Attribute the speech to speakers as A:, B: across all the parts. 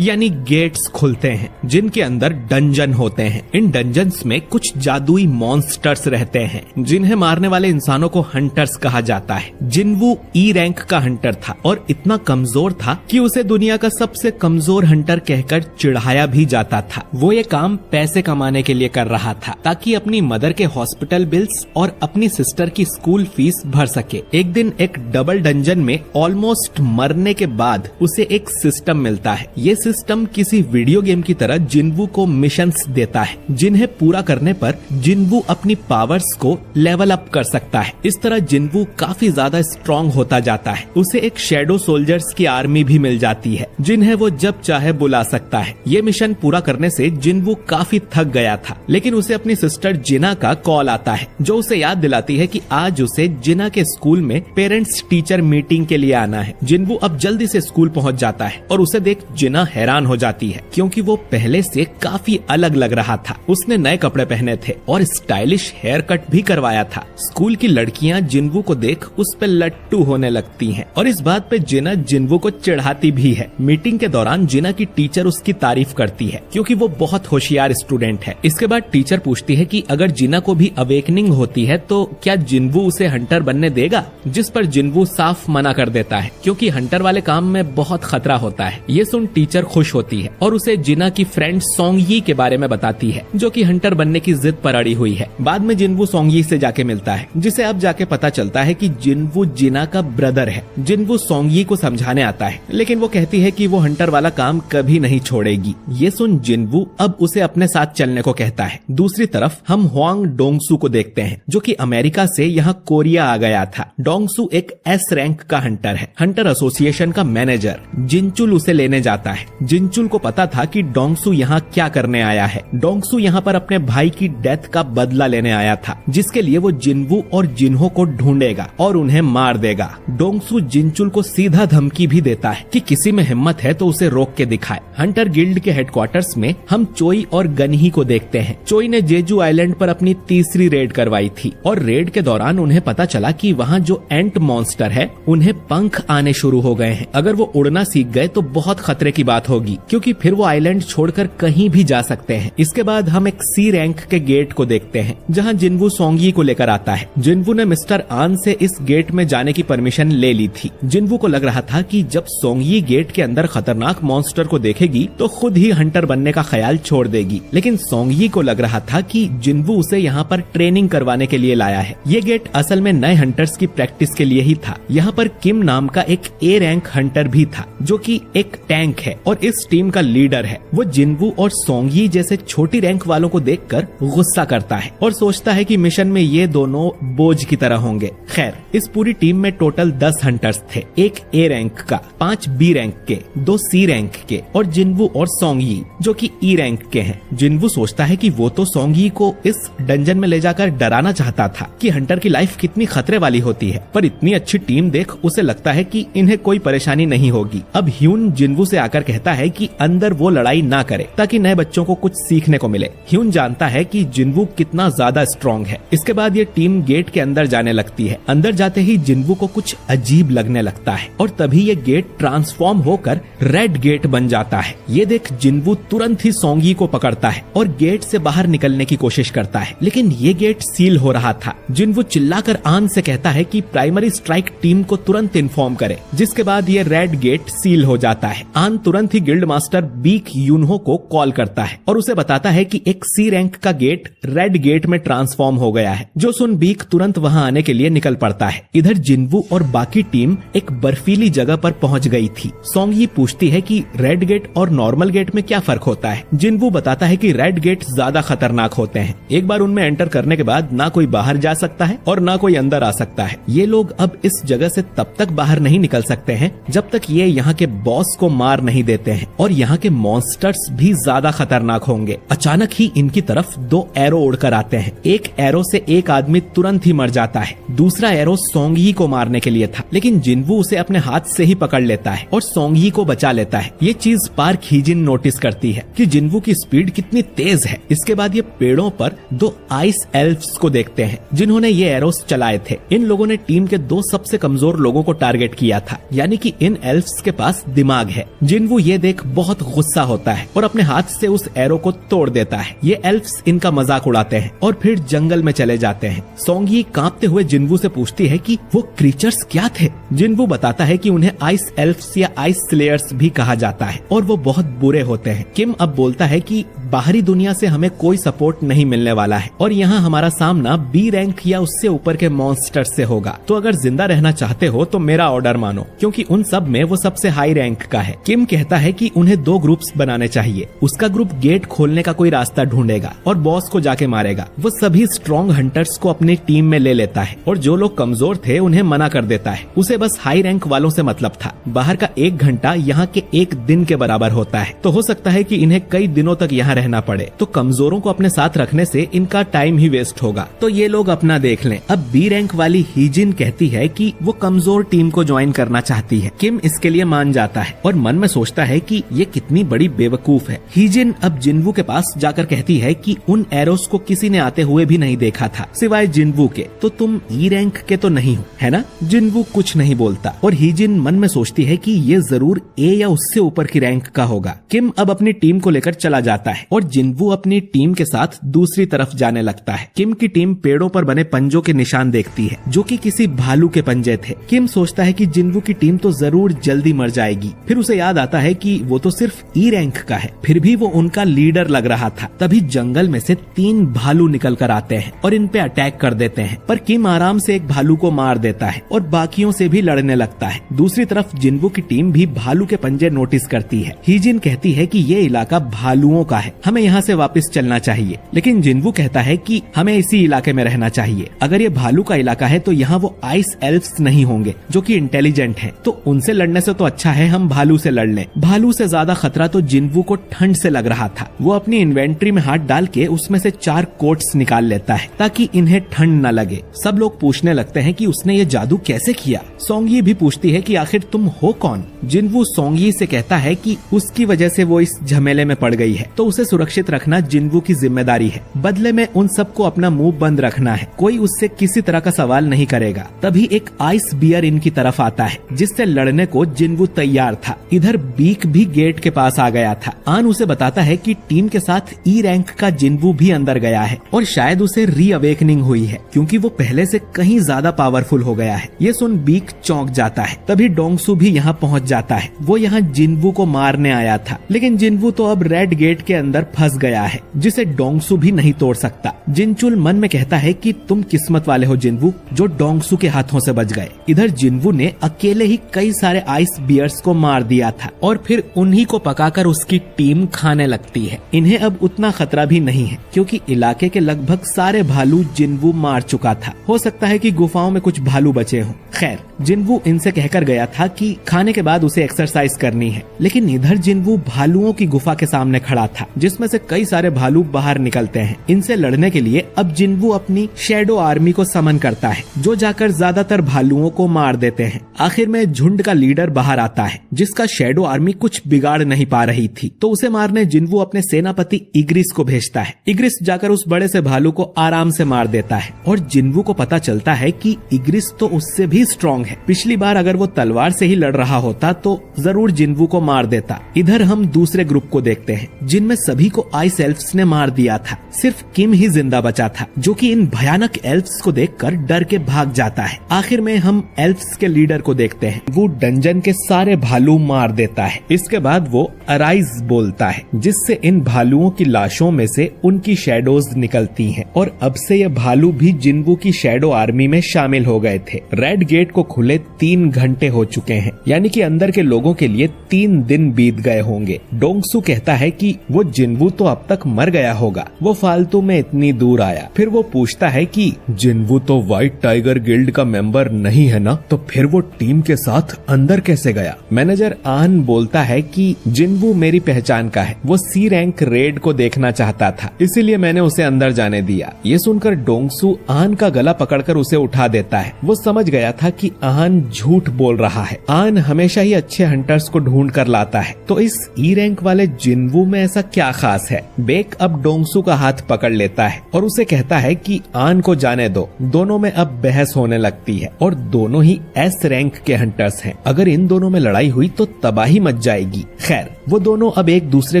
A: यानी गेट्स खुलते हैं जिनके अंदर डंजन होते हैं। इन डंजन्स में कुछ जादुई मॉन्स्टर्स रहते हैं जिन्हें मारने वाले इंसानों को हंटर्स कहा जाता है। जिन्वू ई रैंक का हंटर था और इतना कमजोर था कि उसे दुनिया का सबसे कमजोर हंटर कहकर चिढ़ाया भी जाता था। वो ये काम पैसे कमाने के लिए कर रहा था ताकि अपनी मदर के हॉस्पिटल बिल्स और अपनी सिस्टर की स्कूल फीस भर सके। एक दिन एक डबल डंजन में ऑलमोस्ट मरने के बाद उसे एक सिस्टम मिलता है। ये सिस्टम किसी वीडियो गेम की तरह जिन्वू को मिशंस देता है जिन्हें पूरा करने पर जिन्वू अपनी पावर्स को लेवल अप कर सकता है। इस तरह जिन्वू काफी ज्यादा स्ट्रॉन्ग होता जाता है। उसे एक शैडो सोल्जर्स की आर्मी भी मिल जाती है जिन्हें वो जब चाहे बुला सकता है। ये मिशन पूरा करने से जिन्वू काफी थक गया था, लेकिन उसे अपनी सिस्टर जिना का कॉल आता है जो उसे याद दिलाती है कि आज उसे जिना के स्कूल में पेरेंट्स टीचर मीटिंग के लिए आना है। जिन्वू अब जल्दी से स्कूल पहुंच जाता है और उसे देख जिना हैरान हो जाती है क्योंकि वो पहले से काफी अलग लग रहा था। उसने नए कपड़े पहने थे और स्टाइलिश हेयर कट भी करवाया था। स्कूल की लड़कियां जिन्वू को देख उस पे लट्टू होने लगती हैं और इस बात पे जिना जिन्वू को चिढ़ाती भी है। मीटिंग के दौरान जिना की टीचर उसकी तारीफ करती है क्योंकि वो बहुत होशियार स्टूडेंट है। इसके बाद टीचर पूछती है कि अगर जिना को भी अवेकनिंग होती है तो क्या जिन्वू उसे हंटर बनने देगा, जिस पर जिन्वू साफ मना कर देता है क्योंकि हंटर वाले काम में बहुत खतरा होता है। ये सुन टीचर खुश होती है और उसे जिना की फ्रेंड सोंगयी के बारे में बताती है जो कि हंटर बनने की जिद पर अड़ी हुई है। बाद में जिन्वू सोंगयी से जाके मिलता है जिसे अब जाके पता चलता है कि जिन्वू जिना का ब्रदर है। जिन्वू सोंगयी को समझाने आता है लेकिन वो कहती है कि वो हंटर वाला काम कभी नहीं छोड़ेगी। ये सुन जिन्वू अब उसे अपने साथ चलने को कहता है। दूसरी तरफ हम हुआंग डोंगसू को देखते हैं जो कि अमेरिका से यहाँ कोरिया आ गया था। डोंगसू एक एस रैंक का हंटर है। हंटर एसोसिएशन का मैनेजर जिनचुल उसे लेने जाता है। जिनचुल को पता था कि डोंगसू यहाँ क्या करने आया है। डोंगसू यहाँ पर अपने भाई की डेथ का बदला लेने आया था जिसके लिए वो जिन्वू और जिन्हो को ढूंढेगा और उन्हें मार देगा। डोंगसू जिनचुल को सीधा धमकी भी देता है कि किसी में हिम्मत है तो उसे रोक के दिखाए। हंटर गिल्ड के हेडक्वार्टर्स में हम चोई और गनही को देखते हैं। चोई ने जेजू आइलैंड पर अपनी तीसरी रेड करवाई थी और रेड के दौरान उन्हें पता चला कि वहाँ जो एंट मॉन्स्टर है उन्हें पंख आने शुरू हो गए हैं। अगर वो उड़ना सीख गए तो बहुत खतरे की बात होगी क्योंकि फिर वो आइलैंड छोड़कर कहीं भी जा सकते हैं। इसके बाद हम एक सी रैंक के गेट को देखते हैं जहाँ जिन्वू सोंगयी को लेकर आता है। जिन्वू ने मिस्टर आन से इस गेट में जाने की परमिशन ले ली थी। जिन्वू को लग रहा था कि जब सोंगयी गेट के अंदर खतरनाक मॉन्स्टर को देखेगी तो खुद ही हंटर बनने का ख्याल छोड़ देगी, लेकिन सोंगयी को लग रहा था कि जिन्वू उसे यहाँ पर ट्रेनिंग करवाने के लिए लाया है। ये गेट असल में नए हंटर्स की प्रैक्टिस के लिए ही था। यहाँ पर किम नाम का एक ए रैंक हंटर भी था जो कि एक टैंक है और इस टीम का लीडर है। वो जिन्वू और सोंगयी जैसे छोटी रैंक वालों को देखकर गुस्सा करता है और सोचता है कि मिशन में ये दोनों बोझ की तरह होंगे। खैर, इस पूरी टीम में टोटल 10 हंटर्स थे, एक ए रैंक का, 5 बी रैंक के, 2 सी रैंक के और जिन्वू और सोंगयी जो कि ई रैंक के हैं। जिन्वू सोचता है कि वो तो सोंगयी को इस डंजन में ले जाकर डराना चाहता था कि हंटर की लाइफ कितनी खतरे वाली होती है, पर इतनी अच्छी टीम देख उसे लगता है कि इन्हें कोई परेशानी नहीं होगी। अब ह्यून जिन्वू से आकर कहता है कि अंदर वो लड़ाई ना करे ताकि नए बच्चों को कुछ सीखने को मिले। ह्यून जानता है कि जिन्वू कितना ज्यादा स्ट्रॉन्ग है। इसके बाद ये टीम गेट के अंदर जाने लगती है। अंदर जाते ही जिन्वू को कुछ अजीब लगने लगता है और तभी ये गेट ट्रांसफॉर्म होकर रेड गेट बन जाता है। ये देख जिन्वू तुरंत ही सोंगयी को पकड़ता है और गेट से बाहर निकलने की कोशिश करता है, लेकिन ये गेट सील हो रहा था। जिन्वू चिल्लाकर आन से कहता है कि प्राइमरी स्ट्राइक टीम को तुरंत इन्फॉर्म करे, जिसके बाद ये रेड गेट सील हो जाता है। आन तुरंत ही गिल्ड मास्टर बीक यूनहो को कॉल करता है और उसे बताता है कि एक सी रैंक का गेट रेड गेट में ट्रांसफॉर्म हो गया है। जो सुन बीक तुरंत वहां आने के लिए निकल पड़ता है। इधर जिन्वू और बाकी टीम एक बर्फीली जगह पर पहुंच गई थी। सोंगयी पूछती है कि रेड गेट और नॉर्मल गेट में क्या फर्क होता है। जिन्वू बताता है कि रेड गेट ज्यादा खतरनाक होते हैं। एक बार उनमें एंटर करने के बाद ना कोई बाहर जा सकता है और ना कोई अंदर आ सकता है। ये लोग अब इस जगह से तब तक बाहर नहीं निकल सकते हैं जब तक ये यहाँ के बॉस को मार नहीं देते हैं और यहाँ के मॉन्स्टर्स भी ज्यादा खतरनाक होंगे। अचानक ही इनकी तरफ 2 एरो उड़कर आते हैं। एक एरो से एक आदमी तुरंत ही मर जाता है। दूसरा एरो सोंगयी को मारने के लिए था, लेकिन जिन्वू उसे अपने हाथ से ही पकड़ लेता है और सोंगयी को बचा लेता है। ये चीज पार्क हीजिन नोटिस करती है कि जिन्वू की स्पीड कितनी तेज है। इसके बाद ये पेड़ों पर 2 आइस एल्फ्स को देखते हैं जिन्होंने ये एरोस चलाए थे। इन लोगों ने टीम के 2 सबसे कमजोर लोगों को टारगेट किया था, यानी कि इन एल्फ्स के पास दिमाग है। जिन्वू ये ये देख बहुत गुस्सा होता है और अपने हाथ से उस एरो को तोड़ देता है। ये एल्फ्स इनका मजाक उड़ाते हैं और फिर जंगल में चले जाते हैं। सोंगी कांपते हुए जिन्वू से पूछती है कि वो क्रीचर्स क्या थे। जिन्वू बताता है कि उन्हें आइस एल्फ्स या आइस स्लेयर्स भी कहा जाता है और वो बहुत बुरे होते हैं। किम अब बोलता है कि बाहरी दुनिया से हमें कोई सपोर्ट नहीं मिलने वाला है और यहाँ हमारा सामना बी रैंक या उससे ऊपर के मॉन्स्टर से होगा। तो अगर जिंदा रहना चाहते हो तो मेरा ऑर्डर मानो, क्योंकि उन सब में वो सबसे हाई रैंक का है। किम कहता है कि उन्हें 2 ग्रुप्स बनाने चाहिए। उसका ग्रुप गेट खोलने का कोई रास्ता ढूंढेगा और बॉस को जाके मारेगा। वो सभी स्ट्रॉन्ग हंटर्स को अपनी टीम में ले लेता है और जो लोग कमजोर थे उन्हें मना कर देता है। उसे बस हाई रैंक वालों से मतलब था। बाहर का 1 घंटा यहाँ के 1 दिन के बराबर होता है, तो हो सकता है कि इन्हें कई दिनों तक यहाँ रहना पड़े। तो कमजोरों को अपने साथ रखने से इनका टाइम ही वेस्ट होगा, तो ये लोग अपना देख लें। अब बी रैंक वाली हीजिन कहती है कि वो कमजोर टीम को ज्वाइन करना चाहती है। किम इसके लिए मान जाता है और मन में सोचता है कि ये कितनी बड़ी बेवकूफ है। हीजिन अब जिन्वू के पास जाकर कहती है कि उन एरोस को किसी ने आते हुए भी नहीं देखा था सिवाय जिन्वू के, तो तुम ई रैंक के तो नहीं हो, है ना? जिन्वू कुछ नहीं बोलता और हीजिन मन में सोचती है कि ये जरूर ए या उससे ऊपर की रैंक का होगा। किम अब अपनी टीम को लेकर चला जाता है और जिन्वू अपनी टीम के साथ दूसरी तरफ जाने लगता है। किम की टीम पेड़ों पर बने पंजों के निशान देखती है जो कि किसी भालू के पंजे थे। किम सोचता है कि जिन्वू की टीम तो जरूर जल्दी मर जाएगी। फिर उसे याद आता है कि वो तो सिर्फ ई रैंक का है, फिर भी वो उनका लीडर लग रहा था। तभी जंगल में से 3 भालू निकल कर आते हैं और इन पे अटैक कर देते हैं, पर किम आराम से एक भालू को मार देता है और बाकियों से भी लड़ने लगता है। दूसरी तरफ जिन्वू की टीम भी भालू के पंजे नोटिस करती है। हीजिन कहती है कि ये इलाका भालुओं का है, हमें यहाँ से वापस चलना चाहिए, लेकिन जिन्वू कहता है कि हमें इसी इलाके में रहना चाहिए। अगर ये भालू का इलाका है तो यहाँ वो आइस एल्फ्स नहीं होंगे जो कि इंटेलिजेंट हैं, तो उनसे लड़ने से तो अच्छा है हम भालू से लड़ लें। भालू से ज्यादा खतरा तो जिन्वू को ठंड से लग रहा था। वो अपनी इन्वेंट्री में हाथ डाल के उसमें से 4 कोट्स निकाल लेता है ताकि इन्हें ठंड न लगे। सब लोग पूछने लगते हैं कि उसने ये जादू कैसे किया। सोंगी भी पूछती है कि आखिर तुम हो कौन। जिन्वू सोंगी से कहता है कि उसकी वजह से वो इस झमेले में पड़ गई है, तो उसे सुरक्षित रखना जिन्वू की जिम्मेदारी है। बदले में उन सबको अपना मुंह बंद रखना है, कोई उससे किसी तरह का सवाल नहीं करेगा। तभी एक आइस बियर इनकी तरफ आता है जिससे लड़ने को जिन्वू तैयार था। इधर बीक भी गेट के पास आ गया था। आन उसे बताता है कि टीम के साथ ई रैंक का जिन्वू भी अंदर गया है और शायद उसे री अवेकनिंग हुई है क्योंकि वो पहले से कहीं ज्यादा पावरफुल हो गया है। ये सुन बीक चौंक जाता है। तभी डोंगसू भी यहाँ पहुँच जाता है। वो यहाँ जिन्वू को मारने आया था, लेकिन जिन्वू तो अब रेड गेट के अंदर फंस गया है जिसे डोंगसू भी नहीं तोड़ सकता। जिनचुल मन में कहता है कि तुम किस्मत वाले हो जिन्वू, जो डोंगसू के हाथों से बच गए। इधर जिन्वू ने अकेले ही कई सारे आइस बियर्स को मार दिया था और फिर उन्हीं को पकाकर उसकी टीम खाने लगती है। इन्हें अब उतना खतरा भी नहीं है क्योंकि इलाके के लगभग सारे भालू जिन्वू मार चुका था। हो सकता है कि गुफाओं में कुछ भालू बचे हों। खैर, जिन्वू इनसे कहकर गया था कि खाने के बाद उसे एक्सरसाइज करनी है, लेकिन इधर जिन्वू भालुओं की गुफा के सामने खड़ा था जिसमें से कई सारे भालू बाहर निकलते हैं। इनसे लड़ने के लिए अब जिन्वू अपनी शैडो आर्मी को समन करता है जो जाकर ज्यादातर भालुओं को मार देते हैं। आखिर में झुंड का लीडर बाहर आता है जिसका शैडो आर्मी कुछ बिगाड़ नहीं पा रही थी, तो उसे मारने जिन्वू अपने सेनापति इग्रिस को भेजता है। इग्रिस जाकर उस बड़े से भालू को आराम से मार देता है और जिन्वू को पता चलता है कि इग्रिस तो उससे भी स्ट्रॉन्ग है। पिछली बार अगर वो तलवार से ही लड़ रहा होता तो जरूर जिन्वू को मार देता। इधर हम दूसरे ग्रुप को देखते हैं जिनमें सभी को आइस एल्फ्स ने मार दिया था। सिर्फ किम ही जिंदा बचा था जो कि इन भयानक एल्फ्स को देखकर डर के भाग जाता है। आखिर में हम एल्फ्स के लीडर को देखते हैं। वो डंजन के सारे भालू मार देता है। इसके बाद वो अराइज बोलता है जिससे इन भालुओं की लाशों में से उनकी शैडोज निकलती हैं और अब से ये भालू भी जिन्वू की शैडो आर्मी में शामिल हो गए थे। रेड गेट को खुले 3 घंटे हो चुके हैं, यानी कि अंदर के लोगों के लिए 3 दिन बीत गए होंगे। डोंगसू कहता है कि वो जिन्वू तो अब तक मर गया होगा, वो फालतू में इतनी दूर आया। फिर वो पूछता है कि जिन्वू तो व्हाइट टाइगर गिल्ड का मेंबर नहीं है ना, तो फिर वो टीम के साथ अंदर कैसे गया? मैनेजर आन बोलता है कि जिन्वू मेरी पहचान का है, वो सी रैंक रेड को देखना चाहता था, इसीलिए मैंने उसे अंदर जाने दिया। ये सुनकर डोंगसू आन का गला पकड़कर उसे उठा देता है। वो समझ गया था कि आन झूठ बोल रहा है। आन हमेशा ही अच्छे हंटर्स को ढूंढ कर लाता है, तो इस ई रैंक वाले जिन्वू में ऐसा क्या खास है? बेक अब डोंगसू का हाथ पकड़ लेता है और उसे कहता है कि आन को जाने दो। दोनों में अब बहस होने लगती है और दोनों ही एस रैंक के हंटर्स हैं। अगर इन दोनों में लड़ाई हुई तो तबाही मच जाएगी। खैर, वो दोनों अब एक दूसरे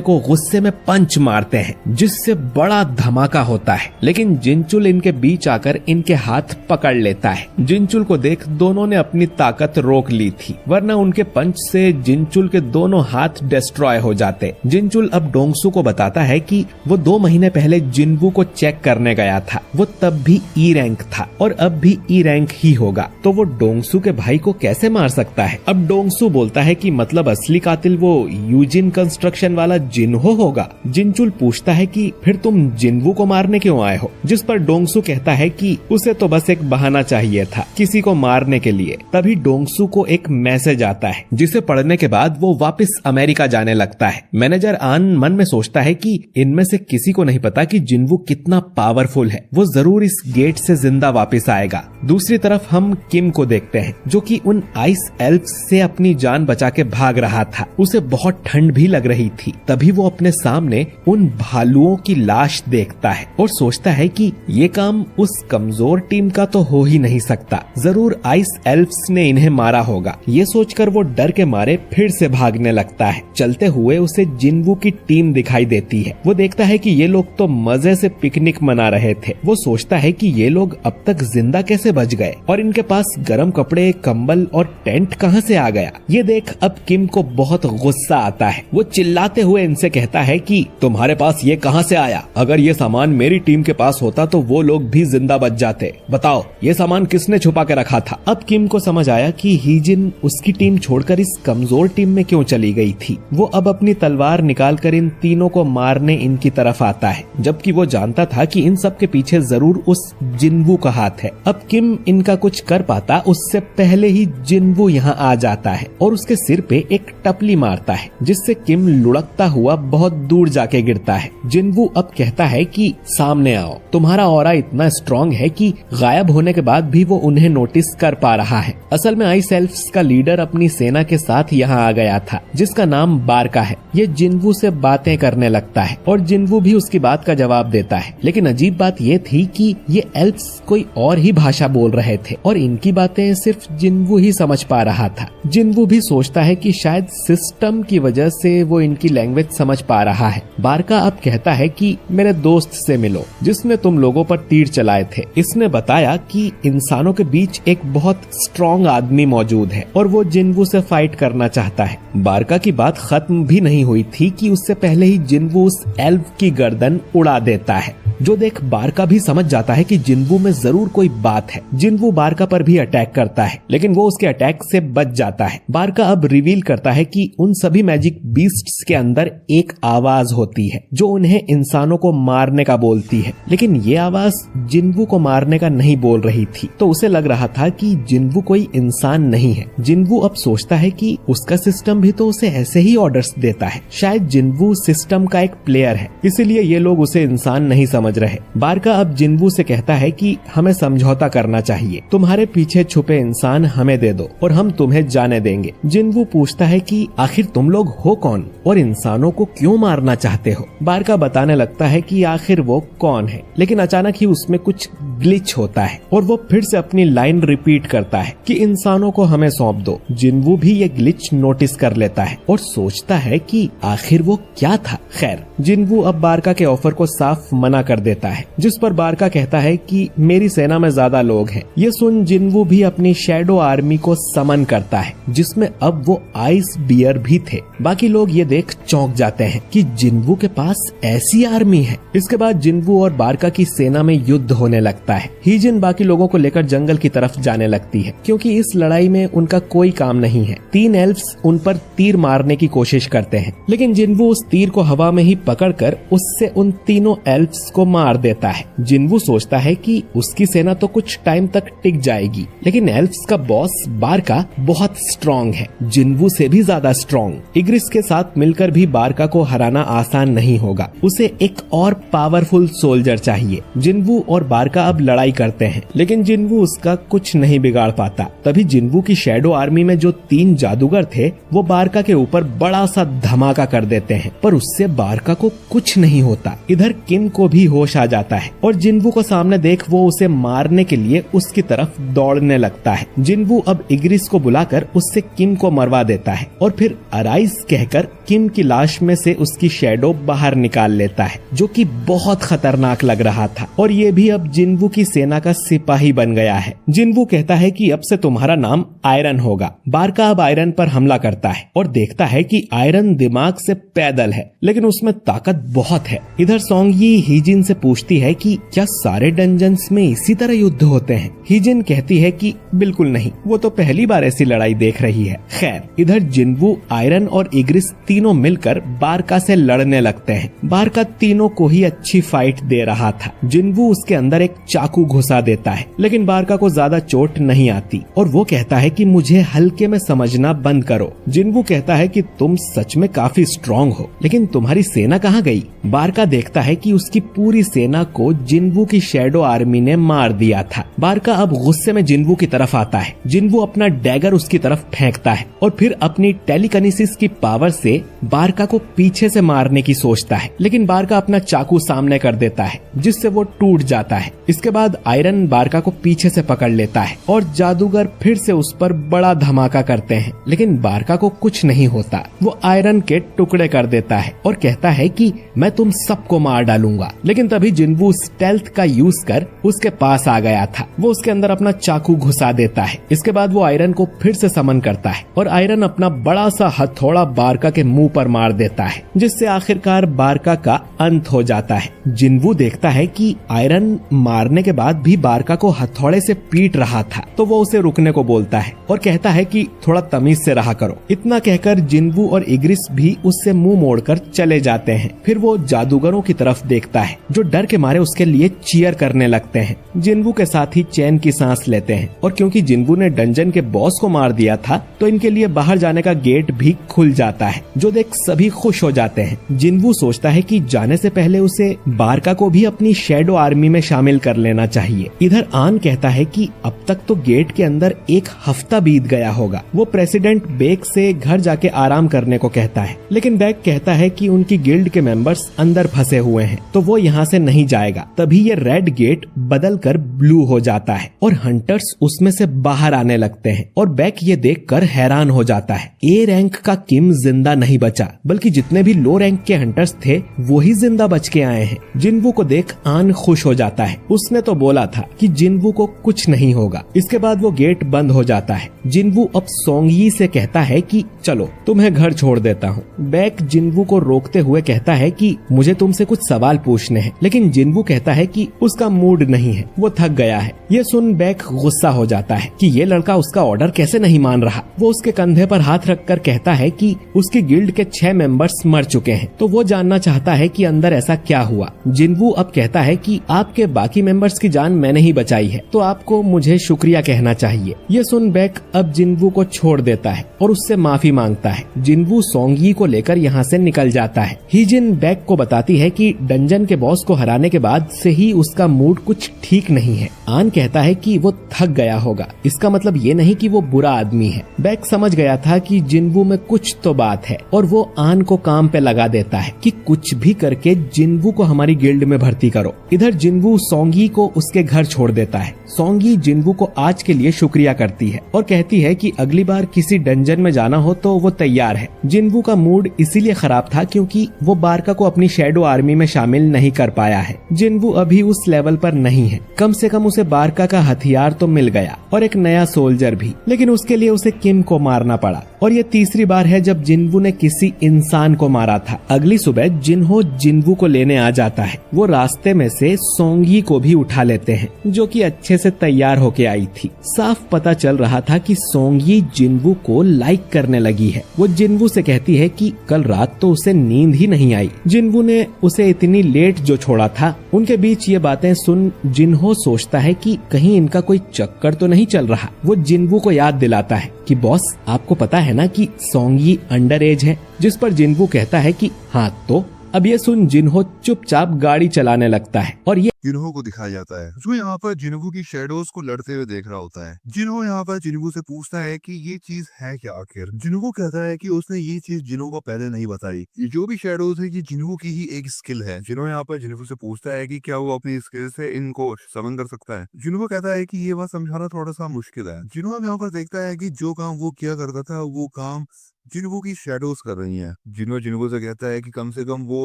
A: को गुस्से में पंच मारते हैं, जिससे बड़ा धमाका होता है। लेकिन जिनचुल इनके बीच आकर इनके हाथ पकड़ लेता है। जिनचुल को देख दोनों ने अपनी ताकत रोक ली थी, वरना उनके पंच से जिनचुल के दोनों हाथ डिस्ट्रॉय हो जाते। जिनचुल अब डोंगसू को बताता है कि वो 2 महीने पहले जिनवू को चेक करने गया था, वो तब भी ई रैंक था और अब भी ई रैंक ही होगा, तो वो डोंगसू के भाई को कैसे मार सकता है। अब डोंगसू बोलता है कि मतलब असली कातिल वो यूजिन कंस्ट्रक्शन वाला जिन्हो होगा। जिनचुल पूछता है कि फिर तुम जिनवू को मारने क्यों आए हो, जिस पर डोंगसू कहता है कि उसे तो बस एक बहाना चाहिए था किसी को मारने के लिए। तभी डोंगसू को एक मैसेज आता है, जिसे पढ़ने के बाद वो वापस अमेरिका जाने लगता है। मैनेजर आन मन में सोचता है कि इनमें से किसी को नहीं पता कि जिनवू कितना पावरफुल है, वो जरूर इस गेट से जिंदा वापस आएगा। दूसरी तरफ हम किम को देखते हैं, जो कि उन आइस एल्फ्स से अपनी जान बचा के भाग रहा था। उसे बहुत ठंड भी लग रही थी। तभी वो अपने सामने उन भालुओं की लाश देखता है और सोचता है कि ये काम उस कमजोर टीम का तो हो ही नहीं सकता, जरूर आइस एल्फ्स ने इन्हें मारा होगा। ये सोचकर वो डर के मारे फिर से भागने लगता है। चलते हुए उसे जिनवू की टीम दिखाई देती है। वो देखता है कि ये लोग तो मजे से पिकनिक मना रहे थे। वो सोचता है कि ये लोग अब तक जिंदा कैसे बच गए और इनके पास गर्म कपड़े, कंबल और टेंट कहां से आ गया। ये देख अब किम को बहुत गुस्सा आता है। वो चिल्लाते हुए इनसे कहता है कि तुम्हारे पास ये कहां से आया? अगर ये सामान मेरी टीम के पास होता तो वो लोग भी जिंदा बच जाते। बताओ ये सामान किसने छुपा के रखा था? अब किम को समझ आया कि हीजिन उसकी टीम छोड़कर इस कमजोर टीम में क्यों चली गई थी। वो अब अपनी तलवार निकालकर इन तीनों को मारने इनकी तरफ आता है, जबकि वो जानता था कि इन सब के पीछे जरूर उस जिनवू का हाथ है। अब किम इनका कुछ कर पाता उससे पहले ही जिनवू यहाँ आ जाता है और उसके सिर पे एक टपली मारता है, जिससे किम लुढ़कता हुआ बहुत दूर जाके गिरता है। जिनवू अब कहता है कि सामने आओ, तुम्हारा ऑरा इतना स्ट्रॉन्ग है कि गायब होने के बाद भी वो उन्हें नोटिस कर पा रहा है। असल में आइस एल्फ्स का लीडर अपनी सेना के साथ यहाँ आ गया था, जिसका नाम बारका है। ये जिनवू से बातें करने लगता है और जिनवू भी उसकी बात का जवाब देता है। लेकिन अजीब बात ये थी कि ये एल्फ्स कोई और ही भाषा बोल रहे थे और इनकी बातें सिर्फ जिनवू ही समझ पा रहा था। जिनवू भी सोचता है कि शायद सिस्टम की वजह से वो इनकी लैंग्वेज समझ पा रहा है। बारका अब कहता है कि मेरे दोस्त से मिलो, जिसने तुम लोगों पर तीर चलाए थे। इसने बताया कि इंसानों के बीच एक बहुत स्ट्रॉन्ग आदमी मौजूद है और वो जिनवू से फाइट करना चाहता है। बारका की बात खत्म भी नहीं हुई थी कि उससे पहले ही जिनवू उस एल्फ की गर्दन उड़ा देता है, जो देख बारका भी समझ जाता है कि जिनवू में जरूर कोई बात है। जिनवू बारका पर भी अटैक करता है, लेकिन वो उसके अटैक से बच जाता है। बारका अब रिवील करता है कि उन सभी मैजिक बीस्ट्स के अंदर एक आवाज होती है जो उन्हें इंसानों को मारने का बोलती है, लेकिन ये आवाज जिनवू को मारने का नहीं बोल रही थी। तो उसे लग रहा था कि जिनवू कोई इंसान नहीं है। जिनवू अब सोचता है कि उसका सिस्टम भी तो उसे ऐसे ही ऑर्डर्स देता है। शायद जिनवू सिस्टम का एक प्लेयर है, इसीलिए ये लोग उसे इंसान नहीं समझ रहे। बारका अब जिनवू से कहता है कि हमें समझौता करना चाहिए, तुम्हारे पीछे छुपे इंसान हमें दे दो और हम तुम्हें जाने देंगे। जिनवू पूछता है कि आखिर तुम लोग हो कौन और इंसानों को क्यों मारना चाहते हो। बारका बताने लगता है कि आखिर वो कौन है, लेकिन अचानक ही उसमें कुछ ग्लिच होता है और वो फिर से अपनी लाइन रिपीट करता है कि इंसानों को हमें सौंप दो। जिनवू भी ये ग्लिच नोटिस कर लेता है और सोचता है कि आखिर वो क्या था। खैर, जिनवू अब बारका के ऑफर को साफ मना कर देता है, जिस पर बारका कहता है कि मेरी सेना में ज्यादा लोग हैं। ये सुन जिनवू भी अपनी शैडो आर्मी को समन करता है, जिसमें अब वो आइस बियर भी थे। बाकी लोग ये देख चौंक जाते हैं कि जिनवू के पास ऐसी आर्मी है। इसके बाद जिनवू और बारका की सेना में युद्ध होने लगता है। हीजिन बाकी लोगों को लेकर जंगल की तरफ जाने लगती है, क्योंकि इस लड़ाई में उनका कोई काम नहीं है। 3 एल्फ्स उन पर तीर मारने की कोशिश करते हैं, लेकिन जिनवू उस तीर को हवा में ही पकड़कर उससे उन तीनों एल्फ्स को मार देता है। जिनवू सोचता है कि उसकी सेना तो कुछ टाइम तक टिक जाएगी, लेकिन एल्फ्स का बॉस बारका बहुत स्ट्रॉन्ग है, जिनवू से भी ज्यादा स्ट्रॉन्ग। इग्रिस के साथ मिलकर भी बारका को हराना आसान नहीं होगा। उसे एक और पावरफुल सोल्जर चाहिए। जिनवू और बारका अब लड़ाई करते हैं, लेकिन जिनवू उसका कुछ नहीं बिगाड़ पाता। तभी जिनवू की शैडो आर्मी में जो 3 जादूगर थे वो बारका के ऊपर बड़ा सा धमाका कर देते हैं, पर उससे बारका को कुछ नहीं होता। इधर किम को भी होश आ जाता है और जिन्वू को सामने देख वो उसे मारने के लिए उसकी तरफ दौड़ने लगता है। जिन्वू अब इग्रिस को बुलाकर उससे किम को मरवा देता है और फिर अराइज कहकर किम की लाश में से उसकी शैडो बाहर निकाल लेता है, जो कि बहुत खतरनाक लग रहा था। और ये भी अब जिन्वू की सेना का सिपाही बन गया है। जिन्वू कहता है कि अब से तुम्हारा नाम आयरन होगा। बारका अब आयरन पर हमला करता है और देखता है कि आयरन दिमाग से पैदल है, लेकिन उसमें ताकत बहुत है। इधर सोंगयी हीजिन से पूछती है कि क्या सारे डंजन्स में इसी तरह युद्ध होते हैं? हीजिन कहती है कि बिल्कुल नहीं, वो तो पहली बार ऐसी लड़ाई देख रही है। खैर, इधर जिन्वू, आयरन और इग्रिस तीनों मिलकर बारका से लड़ने लगते हैं। बारका तीनों को ही अच्छी फाइट दे रहा था। जिन्वू उसके अंदर एक चाकू घुसा देता है, लेकिन बारका को ज्यादा चोट नहीं आती और वो कहता है कि मुझे हल्के में समझना बंद करो। जिन्वू कहता है कि तुम सच में काफी स्ट्रॉन्ग हो, लेकिन तुम्हारी सेना कहाँ गई? बारका देखता है कि उसकी पूरी सेना को जिन्वू की शैडो आर्मी ने मार दिया था। बारका अब गुस्से में जिन्वू की तरफ आता है। जिन्वू अपना डैगर उसकी तरफ फेंकता है और फिर अपनी टेलीकिनेसिस की पावर से बारका को पीछे से मारने की सोचता है, लेकिन बारका अपना चाकू सामने कर देता है, जिससे वो टूट जाता है। इसके बाद आयरन बारका को पीछे से पकड़ लेता है और जादूगर फिर से उस पर बड़ा धमाका करते हैं, लेकिन बारका को कुछ नहीं होता। वो आयरन के टुकड़े कर देता है और कहता है कि मैं तुम सबको मार डालूंगा। लेकिन तभी जिन्वू स्टेल्थ का यूज कर उसके पास आ गया था। वो उसके अंदर अपना चाकू घुसा देता है। इसके बाद वो आयरन को फिर से समन करता है और आयरन अपना बड़ा सा हथौड़ा बारका के मुंह पर मार देता है, जिससे आखिरकार बारका का अंत हो जाता है। जिन्वू देखता है कि आयरन मारने के बाद भी बारका को हथौड़े से पीट रहा था, तो वो उसे रुकने को बोलता है और कहता है कि थोड़ा तमीज से रहा करो। इतना कहकर जिन्वू और इग्रिस भी उससे मुंह मोड़कर चले जाते हैं। फिर वो जादूगरों की तरफ देखता है, जो डर के मारे उसके लिए चीयर करने लगते हैं। जिन्वू के साथ ही चैन की सांस लेते हैं और क्योंकि जिन्वू ने डंजन के बॉस को मार दिया था, तो इनके लिए बाहर जाने का गेट भी खुल जाता है, जो देख सभी खुश हो जाते हैं। जिन्वू सोचता है कि जाने से पहले उसे बारका को भी अपनी शैडो आर्मी में शामिल कर लेना चाहिए। इधर आन कहता है कि अब तक तो गेट के अंदर एक हफ्ता बीत गया होगा। वो प्रेसिडेंट बेक से घर जाके आराम करने को कहता है, लेकिन बेक कहता है कि उनकी गिल्ड के मेंबर्स अंदर फंसे हुए हैं, तो वो यहाँ से नहीं जाएगा। तभी ये रेड गेट बदल कर ब्लू हो जाता है और हंटर्स उसमें से बाहर आने लगते हैं और बेक ये देखकर हैरान हो जाता है। ए रैंक का किम जिंदा नहीं बचा, बल्कि जितने भी लो रैंक के हंटर्स थे वो ही जिंदा बच के आए हैं। जिन्वू को देख आन खुश हो जाता है। उसने तो बोला था कि जिन्वू को कुछ नहीं होगा। इसके बाद वो गेट बंद हो जाता है। जिन्वू अब सोंगयी से कहता है कि चलो तुम्हें घर छोड़ देता हूँ। बेक जिन्वू को रोकते हुए कहता है कि मुझे तुमसे कुछ सवाल पूछने हैं, लेकिन जिन्वू कहता है कि उसका मूड नहीं है, वो थक गया है। ये सुन बेक गुस्सा हो जाता है कि ये लड़का उसका ऑर्डर कैसे नहीं मान रहा। वो उसके कंधे पर हाथ रखकर कहता है कि उसकी गिल्ड के 6 मेंबर्स मर चुके हैं, तो वो जानना चाहता है कि अंदर ऐसा क्या हुआ। जिन्वू अब कहता है कि आपके बाकी मेंबर्स की जान मैंने ही बचाई है, तो आपको मुझे शुक्रिया कहना चाहिए। ये सुन बेक अब जिन्वू को छोड़ देता है और उससे माफी मांगता है। जिन्वू सोंगयी को लेकर यहाँ से निकल जाता है। हीजिन बेक को बताती है कि डंजन के बॉस को हराने के बाद से ही उसका मूड कुछ ठीक नहीं है। आन कहता है कि वो थक गया होगा, इसका मतलब ये नहीं कि वो बुरा आदमी है। बेक समझ गया था कि जिन्वू में कुछ तो बात है और वो आन को काम पे लगा देता है कि कुछ भी करके जिन्वू को हमारी गिल्ड में भर्ती करो। इधर जिन्वू सोंगयी को उसके घर छोड़ देता है। सोंगयी जिन्वू को आज के लिए शुक्रिया करती है और कहती है कि अगली बार किसी डंजन में जाना हो तो वो तैयार है। जिन्वू का मूड इसीलिए खराब था क्योंकि वो बारका को अपनी शैडो आर्मी में शामिल नहीं कर पाया है। जिन्वू अभी उस लेवल पर नहीं है। कम से कम उसे बारका का हथियार तो मिल गया और एक नया सोल्जर भी, लेकिन उसके लिए उसे किम को मारना पड़ा। और ये तीसरी बार है जब जिन्वू ने किसी इंसान को मारा था। अगली सुबह जिन्हो जिन्वू को लेने आ जाता है। वो रास्ते में से सोंगयी को भी उठा लेते हैं, जो कि अच्छे से तैयार होके आई थी। साफ पता चल रहा था कि सोंगयी जिन्वू को लाइक करने लगी है। वो जिन्वू से कहती है कि कल रात तो उसे नींद ही नहीं आई। जिन्वू ने उसे इतनी लेट जो छोड़ा था। उनके बीच ये बातें सुन जिन्हो सोचता है कि कहीं इनका कोई चक्कर तो नहीं चल रहा। वो जिन्वू को याद दिलाता है कि बॉस आपको पता है ना कि सोंगयी अंडर एज है, जिस पर जिन्वू कहता है कि हाँ तो। अब ये सुन जिन्हो चुपचाप गाड़ी चलाने लगता है और ये
B: जिन्हो को दिखाया जाता है, जो यहाँ पर जिन्हो की शेडोज को लड़ते हुए देख रहा होता है। जिन्हो यहाँ पर जिन्हो से पूछता है कि ये चीज है क्या आखिर। जिन्हो कहता है कि उसने ये चीज जिन्हो को पहले नहीं बताई। ये जो भी शेडोज है ये जिन्हो की ही एक स्किल है। जिन्हो यहाँ पर जिन्हो से पूछता है कि क्या वो अपनी स्किल से इनको समन कर सकता है। जिन्हो कहता है कि ये बात समझाना थोड़ा सा मुश्किल है। जिन्हो यहाँ पर देखता है कि जो काम वो किया करता था वो काम जिन्हो की शेडोज कर रही हैं। जिन्हो से कहता है कि कम से कम वो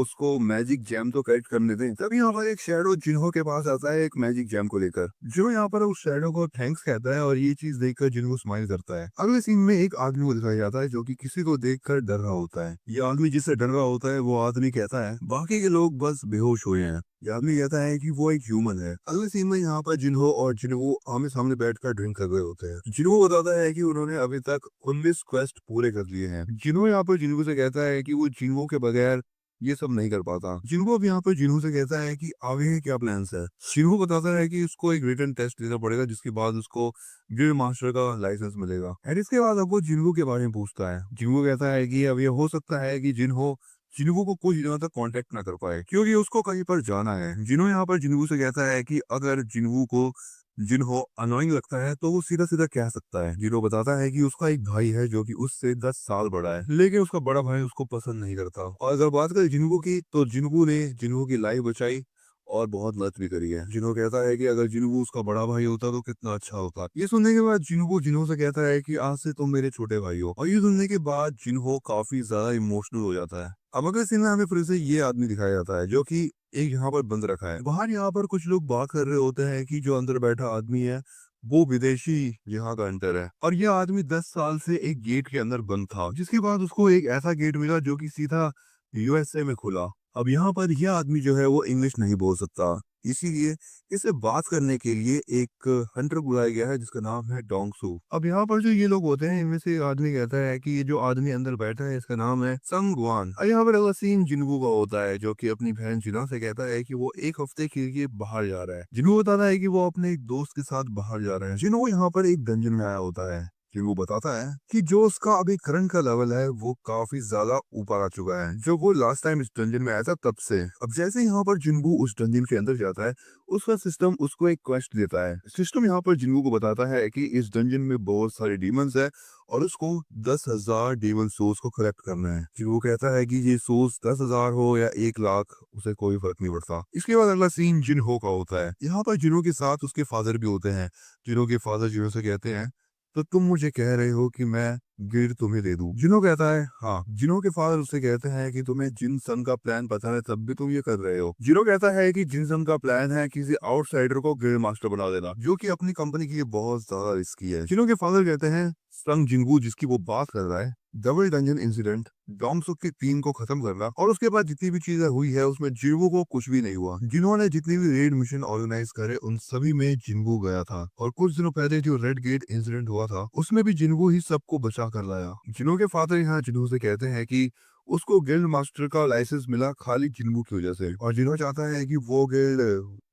B: उसको मैजिक जैम तो कलेक्ट करने दें। तभी यहाँ पर एक शेडो जिन्हो के पास आता है एक मैजिक जैम को लेकर। जो यहाँ पर उस शेडो को थैंक्स कहता है और ये चीज देखकर जिन्हो स्माइल करता है। अगले सीन में एक आदमी को दिखाया जाता है जो कि किसी को देखकर डर रहा होता है। ये आदमी जिससे डर रहा होता है वो आदमी कहता है बाकी के लोग बस बेहोश हुए हैं। ये आदमी कहता है कि वो एक ह्यूमन है। अगले सीन में यहाँ पर जिन्हो और जिन्हो आमने सामने बैठकर ड्रिंक कर रहे होते हैं। जिन्हो बताता है कि उन्होंने अभी तक 19 क्वेस्ट पूरे कर लिए हैं। जिन्हो यहाँ पर जिन्हो से कहता है कि वो जिन्हो के बगैर ये सब नहीं कर पाता। जिन्हो अब यहाँ पर जिन्हो से कहता है कि आगे क्या प्लान्स है। जिन्हो बताता है कि उसको एक रिटन टेस्ट देना पड़ेगा जिसके बाद उसको ग्रिल मास्टर का लाइसेंस मिलेगा। एंड इसके बाद अब वो जिन्हो के बारे में पूछता है। जिन्हो कहता है कि अब ये हो सकता है कि जिन्हो जिन्हो को कुछ दिनों तक कांटेक्ट ना कर पाए क्योंकि उसको कहीं पर जाना है। जिन्हो यहाँ पर जिन्हो से कहता है कि अगर जिन्हो को जिन्हो अनोइंग लगता है तो वो सीधा सीधा कह सकता है। जिन्हो बताता है कि उसका एक भाई है जो कि उससे 10 साल बड़ा है लेकिन उसका बड़ा भाई उसको पसंद नहीं करता। और अगर बात करें जिन्हो की तो जिन्हो ने जिन्हो की लाइफ बचाई और बहुत मदद भी करी है। जिन्हो कहता है कि अगर जिन्हो उसका बड़ा भाई होता तो कितना अच्छा होता। ये सुनने के बाद जिन्हो से कहता है कि आज से तुम मेरे छोटे भाई हो। और ये सुनने के बाद जिन्हो काफी ज्यादा इमोशनल हो जाता है। अब अगले सीन में हमें फिर से ये आदमी दिखाया जाता है जो कि एक यहाँ पर बंद रखा है। बाहर यहाँ पर कुछ लोग बात कर रहे होते हैं कि जो अंदर बैठा आदमी है वो विदेशी यहाँ का अंतर है। और ये आदमी 10 साल से एक गेट के अंदर बंद था जिसके बाद उसको एक ऐसा गेट मिला जो कि सीधा यूएसए में खुला। अब यहाँ पर यह आदमी जो है वो इंग्लिश नहीं बोल सकता इसीलिए इसे बात करने के लिए एक हंटर बुलाया गया है जिसका नाम है डोंगसू। अब यहाँ पर जो ये लोग होते हैं इनमें से एक आदमी कहता है कि ये जो आदमी अंदर बैठा है इसका नाम है संगवान। और यहाँ पर अगला सीन जिन्हू का होता है जो कि अपनी बहन जिना से कहता है कि वो एक हफ्ते के लिए बाहर जा रहा है। जिन्हू बताता है कि वो अपने एक दोस्त के साथ बाहर जा रहे हैं। जिन्हू यहाँ पर एक डंजन में आया होता है। जिन्हू बताता है कि जो उसका अभी करंट का लेवल है वो काफी ज्यादा ऊपर आ चुका है जो वो लास्ट टाइम इस डंजन में आया था तब से। अब जैसे यहाँ पर जिन्हू उस डंजन के अंदर जाता है उसका सिस्टम उसको एक क्वेस्ट देता है। सिस्टम यहाँ पर जिन्हू को बताता है कि इस डंजन में बहुत सारे डीमंस है और उसको 10,000 डीमन सोर्स को कलेक्ट करना है। जिन्हू कहता है कि ये सोर्स 10,000 हो या 1 लाख उसे कोई फर्क नहीं पड़ता। इसके बाद अगला सीन जिन्हो का होता है। यहाँ पर जिन्हो के साथ उसके फादर भी होते हैं। जिन्हो के फादर जिन्हो से कहते हैं तो तुम मुझे कह रहे हो कि मैं गिर तुम्हें दे दूं। जिन्हो कहता है हाँ। जिन्हो के फादर उससे कहते हैं कि तुम्हें जिन सन का प्लान पता है तब भी तुम ये कर रहे हो। जिन्हो कहता है कि जिन सन का प्लान है किसी आउटसाइडर को ग्रिल मास्टर बना देना जो कि अपनी कंपनी के लिए बहुत ज्यादा रिस्की है। जिन्हो के फादर कहते हैं संग जिंगू जिसकी वो बात कर रहा है डबल डंजन इंसिडेंट डोंगसुक की टीम को खत्म करना और उसके बाद जितनी भी चीजें हुई है उसमें जिन्हू को कुछ भी नहीं हुआ। जिन्होंने जितनी भी रेड मिशन ऑर्गेनाइज करे उन सभी में जिन्हू गया था और कुछ दिनों पहले जो रेड गेट इंसिडेंट हुआ था उसमें भी जिन्हू ही सबको बचा कर लाया। जिन्हू के फादर यहाँ जिन्हू से कहते हैं कि उसको गिल्ड मास्टर का लाइसेंस मिला खाली जिन्हू की वजह से और जिन्हू चाहता है कि वो गिल्ड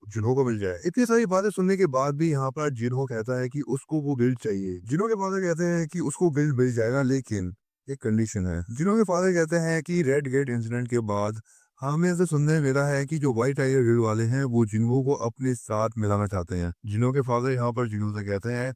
B: जिन्हो को मिल जाए। इतनी सारी बातें सुनने के बाद भी यहाँ पर जिन्हो कहता है कि उसको वो गिल्ड चाहिए। जिन्हो के फादर कहते हैं कि उसको गिल्ड मिल जाएगा लेकिन एक कंडीशन है। जिन्हो के फादर कहते हैं कि रेड गेट इंसिडेंट के बाद हमें ऐसे सुनने में मिला है कि जो व्हाइट टाइगर गिल्ड वाले हैं वो जिन्हो को अपने साथ मिलाना चाहते हैं। जिन्हो के फादर यहाँ पर जिन्हो से कहते हैं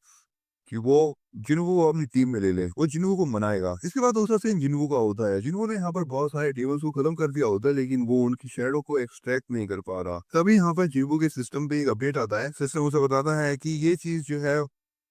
B: कि वो जिन्हो को अपनी टीम में ले ले, वो जिन्हो को मनाएगा। इसके बाद दूसरा सीन जिन्हो का होता है। जिन्हो ने यहाँ पर बहुत सारे डेमंस को खत्म कर दिया होता है लेकिन वो उनकी शैडो को एक्सट्रैक्ट नहीं कर पा रहा। तभी यहाँ पर जिन्हो के सिस्टम पे एक अपडेट आता है। सिस्टम उसे बताता है कि ये चीज जो है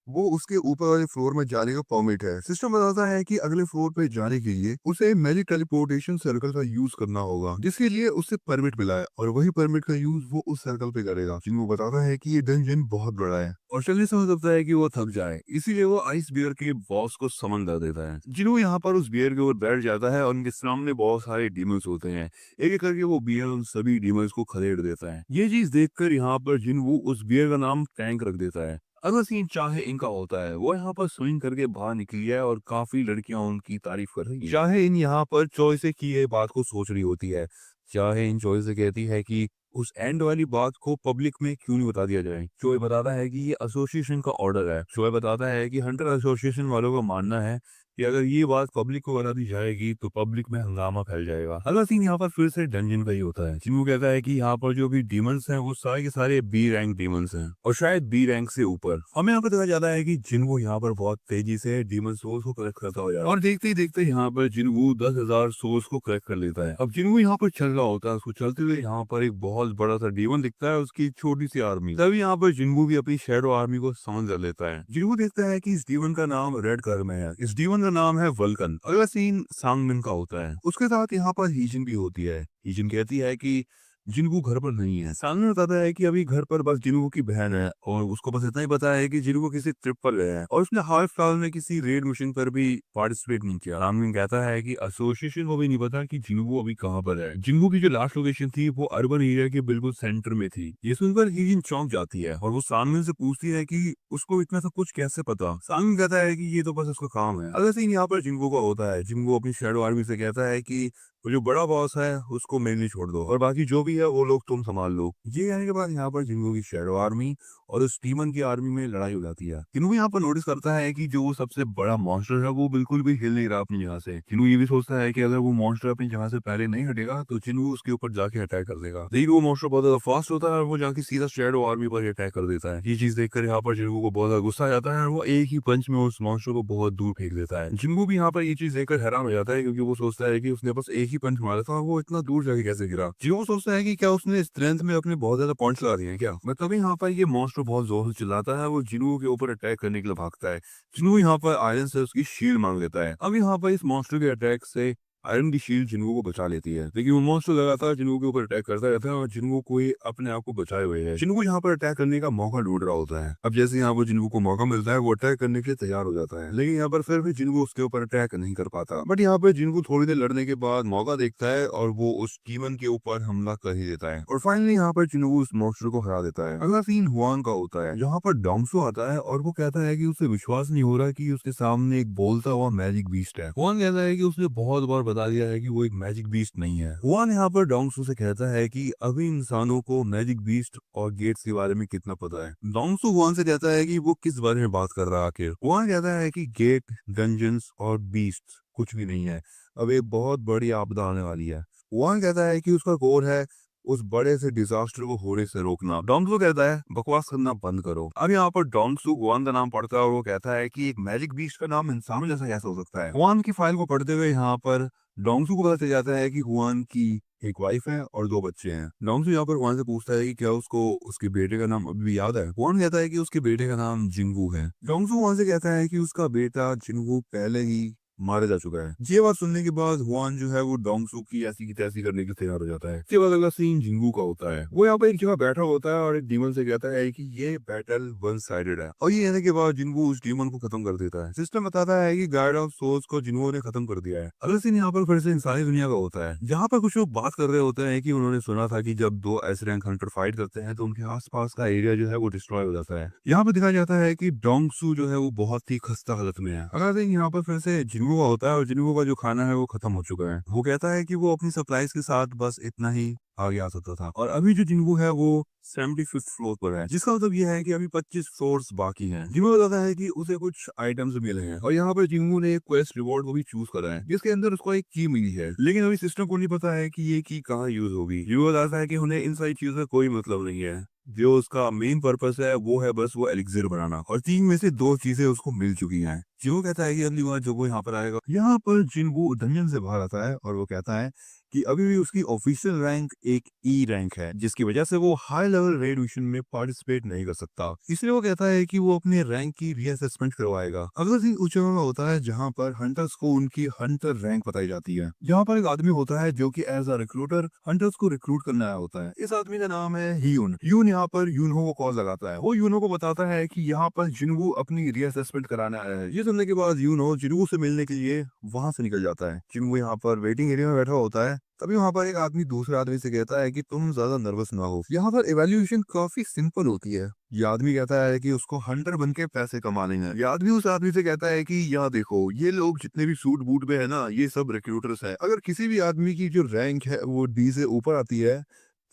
B: वो उसके ऊपर वाले फ्लोर में जाने का परमिट है। सिस्टम बताता है कि अगले फ्लोर पे जाने के लिए उसे मैजिक टेलीपोर्टेशन सर्कल का यूज करना होगा जिसके लिए उसे परमिट मिला है और वही परमिट का यूज वो उस सर्कल पे करेगा। जिन्हों बताता है कि ये डंजन बहुत बड़ा है और चलने समझ सकता है कि वो थक जाए इसीलिए वो आइस बियर के बॉस को समन कर देता है। जिन्हों यहाँ पर उस बियर के ऊपर बैठ जाता है और उनके सामने बहुत सारे डीमंस होते हैं। एक एक करके वो बियर उन सभी डीमंस को खदेड़ देता है। ये चीज देखकर यहाँ पर जिन्हों उस बियर का नाम टैंक रख देता है। अगला सीन चाहे इनका होता है। वो यहाँ पर स्विंग करके बाहर निकली है और काफी लड़कियां उनकी तारीफ कर रही है। चाहे इन यहाँ पर चॉइस की ये बात को सोच रही होती है। चाहे इन चॉइस कहती है कि उस एंड वाली बात को पब्लिक में क्यों नहीं बता दिया जाए। शोए बताता है कि ये एसोसिएशन का ऑर्डर है। शोए बताता है कि हंटर एसोसिएशन वालों का मानना है कि अगर ये बात पब्लिक को बता दी जाएगी तो पब्लिक में हंगामा फैल जाएगा। अगला सीन यहाँ पर फिर से डंजन का ही होता है। जिनको कहता है कि यहाँ पर जो भी डीमंस हैं वो सारे के सारे बी रैंक डीमंस हैं और शायद बी रैंक से ऊपर। हमें यहाँ पर देखा जाता है कि जिनको यहाँ पर बहुत तेजी से डीमन सोल्स को कलेक्ट करता हो जाता है और देखते ही देखते यहाँ पर जिनको 10,000 सोल्स को कलेक्ट कर लेता है। अब जिनको यहाँ पर चल रहा होता है उसको चलते हुए यहाँ पर एक बहुत बड़ा सा डीमन दिखता है, उसकी एक छोटी सी आर्मी। तभी यहाँ पर जिनको भी अपनी शैडो आर्मी को समझ कर लेता है। जिनको देखता है कि इस डीमन का नाम रेड कलर में है, इस डीमन का नाम है वल्कन। अगला सीन सांगमिन का होता है। उसके साथ यहाँ पर हीजन भी होती है। हीजन कहती है कि जिनको घर पर नहीं है। सांगमिन बताता है कि अभी घर पर बस जिनको की बहन है और उसको बस इतना ही पता है कि जिनको किसी ट्रिप पर गया है और उसने हाल फिलहाल में किसी रेड मिशन पर भी पार्टिसिपेट नहीं किया। सांगमिन कहता है कि एसोसिएशन को भी नहीं पता कि जिनको अभी कहाँ पर है। जिनको की जो लास्ट लोकेशन थी वो अर्बन एरिया के बिल्कुल सेंटर में थी। ये सुनकर हीजन चौंक जाती है और वो सांगमिन से पूछती है कि उसको इतना सब कुछ कैसे पता। सांगमिन कहता है कि ये तो बस उसका काम है। अगला सीन यहाँ पर जिनको का होता है। जिनको अपनी शैडो आर्मी से कहता है कि वो जो बड़ा बॉस है उसको मेनली छोड़ दो और बाकी जो भी है वो लोग तुम संभाल लो। ये कहने के बाद यहाँ पर जिनको की शैडो आर्मी और उस डीमन की आर्मी में लड़ाई हो जाती है। जिनको यहाँ पर नोटिस करता है कि जो सबसे बड़ा मॉन्स्टर है वो बिल्कुल भी हिल नहीं रहा अपनी जगह से। जिनको ये भी सोचता है कि अगर वो मॉन्स्टर अपनी जगह से पहले नहीं हटेगा तो जिनको उसके ऊपर जाके अटैक कर देगा। लेकिन वो मॉन्स्टर बहुत ज्यादा फास्ट होता है और वो जाके सीधा शैडो आर्मी पर अटैक कर देता है। ये चीज देखकर यहाँ पर जिनको को बहुत ज्यादा गुस्सा आ जाता है और वो एक ही पंच में उस मॉन्स्टर को बहुत दूर फेंक देता है। जिनको भी यहाँ पर ये चीज देखकर हैरान हो जाता है क्योंकि वो सोचता है कि उसने बस एक ही पंच मारा था और वो इतना दूर जाके कैसे गिरा। जिनको सोचता है कि क्या उसने स्ट्रेंथ में अपने बहुत ज्यादा पॉइंट्स लगा दिए हैं क्या। मतलब यहाँ पर ये मॉन्स्टर बहुत जोर से चिल्लाता है, वो जिनको के ऊपर अटैक करने के लिए भागता है। जिनको यहाँ पर आयरन से उसकी शील्ड मांग लेता है। अब यहाँ पर इस मॉन्स्टर के अटैक से आयरन की शील्ड जिनको को बचा लेती है, लेकिन वो मॉन्स्टर लगातार जिनको के ऊपर अटैक करता रहता है और जिनको कोई अपने आप को बचाए हुए है। जिनको यहाँ पर अटैक करने का मौका ढूंढ रहा होता है। अब जैसे यहाँ पर जिनको को मौका मिलता है वो अटैक करने के लिए तैयार हो जाता है, लेकिन यहाँ पर फिर भी जिनको उसके ऊपर अटैक नहीं कर पाता। बट यहाँ पर जिनको थोड़ी देर लड़ने के बाद मौका देखता है और वो उस डीमन के ऊपर हमला कर ही देता है और फाइनली यहाँ पर जिनको उस मॉन्स्टर को हरा देता है। अगला सीन हुआन का होता है। यहाँ पर डोंगसो आता है और वो कहता है कि उसे विश्वास नहीं हो रहा कि उसके सामने एक बोलता हुआ मैजिक बीस्ट है। हुआन कहता है कि उसने बहुत बार बता दिया है कि वो मैजिक बीस्ट नहीं है। हुआन यहाँ पर डोंगसू से कहता है कि अभी इंसानों को मैजिक बीस्ट और गेट्स के बारे में कितना पता है। डोंगसू हुआन से कहता है कि वो किस बारे में बात कर रहा है आखिर। हुआन कहता है कि गेट, डंजन्स और बीस्ट कुछ भी नहीं है, अब एक बहुत बड़ी आपदा आने वाली है। हुआन कहता है कि उसका गोल है उस बड़े से डिजास्टर को होने से रोकना। डोंगसू कहता है बकवास करना बंद करो। अब यहाँ पर डोंगसू हुआन का नाम पढ़ता है और वो कहता है कि एक मैजिक बीस्ट का नाम इंसानों जैसा कैसे हो सकता है। हुआन की फाइल को पढ़ते हुए यहाँ पर डोंगसू को पता चल जाता है कि हुआन की एक वाइफ है और 2 बच्चे हैं। डोंगसू यहाँ पर हुआन से पूछता है कि क्या उसको उसके बेटे का नाम अभी भी याद है। हुआन कहता है कि उसके बेटे का नाम जिंगू है। डोंगसू हुआन से कहता है कि उसका बेटा जिंगू पहले ही मारा जा चुका है। ये बात सुनने के बाद हुआन जो है वो डोंगसू की ऐसी की तैसी करने के तैयार हो जाता है। इसके बाद अगला सीन जिंगू का होता है। वो यहाँ पे एक जगह बैठा होता है और एक डीमन से कहता है कि ये बैटल वन साइडेड है और ये कहने के बाद जिंगू उस डीमन को खत्म कर देता है। सिस्टम बताता है कि गार्ड ऑफ सोल्स को जिंगू ने खत्म कर दिया है। अगला सीन यहाँ पर फिर से इंसानी दुनिया का होता है, जहाँ पर कुछ लोग बात कर रहे होते हैं कि उन्होंने सुना था कि जब 2 एस रैंक हंटर फाइट करते हैं तो उनके आसपास का एरिया जो है वो डिस्ट्रॉय हो जाता है। यहाँ पर दिखाया जाता है कि डोंगसू जो है वो बहुत ही खस्ता हालत में है। अगला सीन यहाँ पर फिर से जिंगू का होता है और जिंगू का जो खाना है वो खत्म हो चुका है। वो कहता है कि वो अपनी सप्लाईज के साथ बस इतना ही आगे आ सकता था और अभी जो जिंगू है वो 75th फ्लोर पर है, जिसका मतलब यह है कि अभी 25 फ्लोर्स बाकी हैं। जिंगू बताता है कि उसे कुछ आइटम्स मिले हैं और यहाँ पर जिंगू ने एक क्वेस्ट रिवॉर्ड को भी चूज करा है, जिसके अंदर उसको एक की मिली है, लेकिन अभी सिस्टम को नहीं पता है कि ये की कहाँ यूज होगी। जिंगू बताता है कि उन्हें इन सारी चीजों का कोई मतलब नहीं है, जो उसका मेन पर्पस है वो है बस वो एलिक्सिर बनाना और 3 में से 2 चीजें उसको मिल चुकी हैं। जिंगू कहता है कि अगली बार जब वो यहाँ पर आएगा। यहाँ पर जिंगू डंजन से बाहर आता है और वो कहता है कि अभी भी उसकी ऑफिशियल रैंक एक ई रैंक है, जिसकी वजह से वो हाई लेवल रेड मिशन में पार्टिसिपेट नहीं कर सकता। इसलिए वो कहता है कि वो अपने रैंक की रीअसेसमेंट करवाएगा। अगला सीन उस जगह का होता है जहाँ पर हंटर्स को उनकी हंटर रैंक बताई जाती है। यहाँ पर एक आदमी होता है जो कि एज अ रिक्रूटर हंटर्स को रिक्रूट करने आया होता है। इस आदमी का नाम है ह्यून। ह्यून यहाँ पर यूनहो को कॉल लगाता है। वो यूनहो को बताता है कि यहाँ पर जिंगू अपनी रीअसेसमेंट कराने आया है। ये सुनने के बाद यूनहो जिंगू से मिलने के लिए वहां से निकल जाता है। जिंगू यहाँ पर वेटिंग एरिया में बैठा होता है। तभी वहां पर एक आदमी दूसरे आदमी से कहता है कि तुम ज्यादा नर्वस ना हो, यहाँ पर इवैल्यूएशन काफी सिंपल होती है। ये आदमी कहता है कि उसको हंटर बन के पैसे कमाने हैं। ये आदमी उस आदमी से कहता है कि यहाँ देखो, ये लोग जितने भी सूट बूट में है ना, ये सब रिक्रूटर्स है। अगर किसी भी आदमी की जो रैंक है वो डी से ऊपर आती है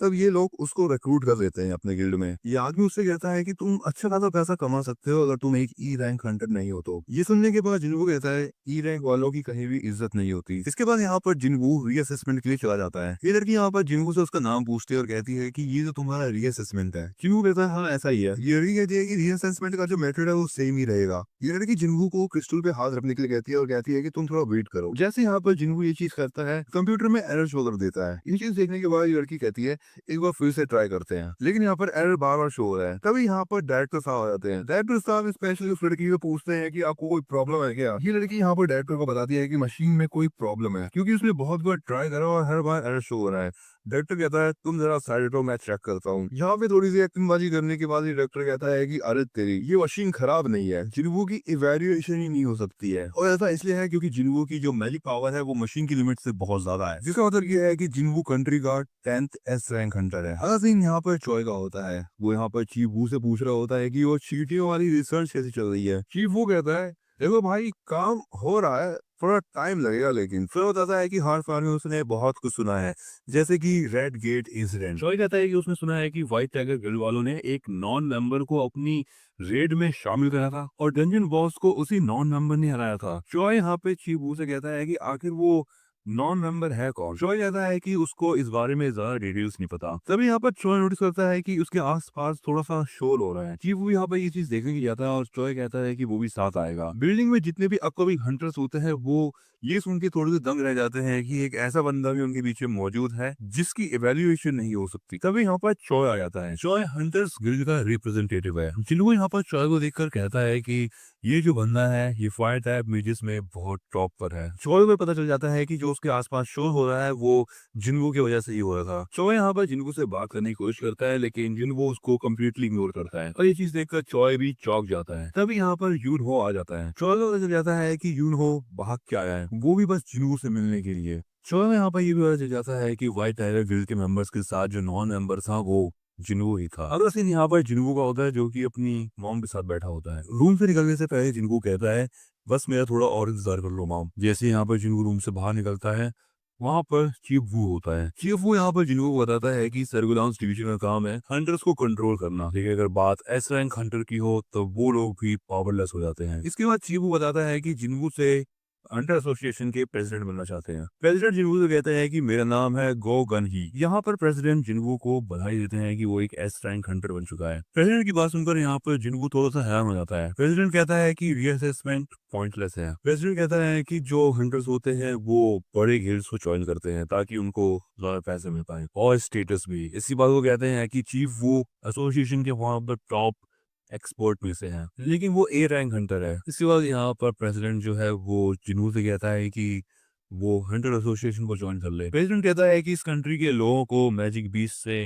B: तब ये लोग उसको रिक्रूट कर लेते हैं अपने गिल्ड में। ये आदमी उससे कहता है कि तुम अच्छा खासा पैसा कमा सकते हो अगर तुम एक ई रैंक हंटर नहीं हो तो। ये सुनने के बाद जिन्वू कहता है ई रैंक वालों की कहीं भी इज्जत नहीं होती। इसके बाद यहाँ पर जिन्वू रीअसेसमेंट के लिए चला जाता है। ये लड़की यहाँ पर जिन्वू से उसका नाम पूछती है और कहती है कि ये जो तुम्हारा रीअसेसमेंट है। जिन्वू कहता है हाँ ऐसा ही है। ये लड़की कहती है कि रीअसेसमेंट का जो मेथड है वो सेम ही रहेगा। ये लड़की जिन्वू को क्रिस्टल पे हाथ रखने के लिए कहती है और कहती है कि तुम थोड़ा वेट करो। जैसे यहाँ पर जिन्वू ये चीज करता है कंप्यूटर में एरर शो कर देता है। ये चीज देखने के बाद ये लड़की कहती है एक बार फिर से ट्राई करते हैं, लेकिन यहाँ पर एरर बार बार शो हो रहा है। तभी यहाँ पर डायरेक्टर साहब आ जाते हैं। डायरेक्टर साहब स्पेशली उस लड़की को पूछते हैं कि आपको कोई प्रॉब्लम है क्या। ये लड़की यहाँ पर डायरेक्टर को बताती है कि मशीन में कोई प्रॉब्लम है क्योंकि उसने बहुत बार ट्राई करा और हर बार एरर शो हो रहा है। डायरेक्टर कहता है तुम जरा साइड हटो मैं चेक करता हूँ। यहाँ पे थोड़ी सी एक्टिंगबाजी करने के बाद डायरेक्टर कहता है कि अरे तेरी ये मशीन खराब नहीं है, जिन्वू की इवैल्यूएशन ही नहीं हो सकती है। और ऐसा इसलिए है क्योंकि जिन्वू की जो मैजिक पावर है वो मशीन की लिमिट से बहुत ज्यादा है। जिसका मतलब ये है कि जिन्वू कंट्री का 10th एस रैंक हंटर है। अगला सीन यहाँ पर चॉय का होता है। वो यहाँ पर चीफ वू से पूछ रहा होता है कि वो चींटियों वाली रिसर्च कैसी चल रही है। चीफ वू कहता है देखो भाई काम हो रहा है, थोड़ा टाइम लगेगा, लेकिन फिर बताता है कि हार्ट फार्मिंग उसने बहुत कुछ सुना है जैसे कि रेड गेट इंसिडेंट। चॉय कहता है कि उसने सुना है कि व्हाइट टाइगर गिल्ड वालों ने एक नॉन मेंबर को अपनी रेड में शामिल करा था और डंजन बॉस को उसी नॉन मेंबर ने हराया था। चॉय यहाँ पे चीफ वू से कहता है कि आखिर वो नॉन मेंबर है कौन। चॉय कहता है कि उसको इस बारे में ज्यादा डिटेल्स नहीं पता। तभी यहाँ पर चॉय नोटिस करता है कि उसके आसपास थोड़ा सा शोर हो रहा है। चीफ वो यहाँ पर ये चीज देखने के जाता है और चॉय कहता है कि वो भी साथ आएगा। बिल्डिंग में जितने भी अपकमिंग हंटर्स होते हैं वो ये सुन के थोड़े से दंग रह जाते हैं कि एक ऐसा बंदा भी उनके पीछे मौजूद है जिसकी इवैल्यूएशन नहीं हो सकती। तभी यहाँ पर चॉय आ जाता है। चॉय हंटर्स गिल्ड का रिप्रेजेंटेटिव है। जिनको यहाँ पर चॉय को देखकर कहता है कि ये जो बंदा है ये फायर टाइप मेजेस में बहुत टॉप पर है। चॉय को पता चल जाता है कि जो उसके आसपास शोर हो रहा है वो जिन्वू की वजह से ही हो रहा था। चॉय यहाँ पर जिन्वू से बात करने की कोशिश करता है लेकिन जिन्वू उसको कम्प्लीटली इग्नोर करता है और ये चीज देखकर चॉय भी चौंक जाता है। तभी यहाँ पर यून हो आ जाता है। चॉय को पता चल जाता है कि यून हो भाग के आया है, वो भी बस जिन्वू से मिलने के लिए। चॉय में यहाँ पर ये भी पता चल जाता है कि व्हाइट टाइगर गिल्ड के मेंबर्स के साथ जो नॉन मेंबर था वो जिन्वू ही था। अगला सीन यहाँ पर जिन्वू का होता है जो कि अपनी मॉम के साथ बैठा होता है। रूम से निकलने से पहले जिन्वू कहता है बस मेरा थोड़ा और इंतजार कर लो मॉम। जैसे यहाँ पर जिन्वू रूम से बाहर निकलता है वहाँ पर चीफ वू होता है। चीफ वू यहाँ पर जिन्वू को बताता है कि सर्विलांस डिवीजन का काम है हंटर्स को कंट्रोल करना, लेकिन अगर बात एस रैंक हंटर की हो तो वो लोग भी पावरलेस हो जाते हैं। इसके बाद चीफ वू बताता है कि जिन्वू से हंटर एसोसिएशन के प्रेसिडेंट बनना चाहते हैं। प्रेसिडेंट जिन्वू से कहते हैं कि मेरा नाम है गो गन ही। यहाँ पर प्रेसिडेंट जिन्वू को बधाई देते हैं कि वो एक एस रैंक हंटर बन चुका है। प्रेसिडेंट की बात सुनकर यहाँ पर जिन्वू थोड़ा सा हैरान हो जाता है। प्रेसिडेंट कहता है कि रीअसेसमेंट पॉइंटलेस है। प्रेसिडेंट कहता है कि जो हंटर्स होते हैं वो बड़े गिल्ड्स को ज्वाइन करते हैं ताकि उनको ज्यादा पैसे मिल पाए और स्टेटस भी। इसी बात को कहते हैं कि चीफ वो एसोसिएशन के वहां पर टॉप एक्सपर्ट में से हैं, लेकिन वो ए रैंक हंटर है। इसके बाद यहाँ पर प्रेसिडेंट जो है वो जिन्वू से कहता है कि वो हंटर एसोसिएशन को ज्वाइन कर ले। प्रेसिडेंट कहता है कि इस कंट्री के लोगों को मैजिक बीस्ट से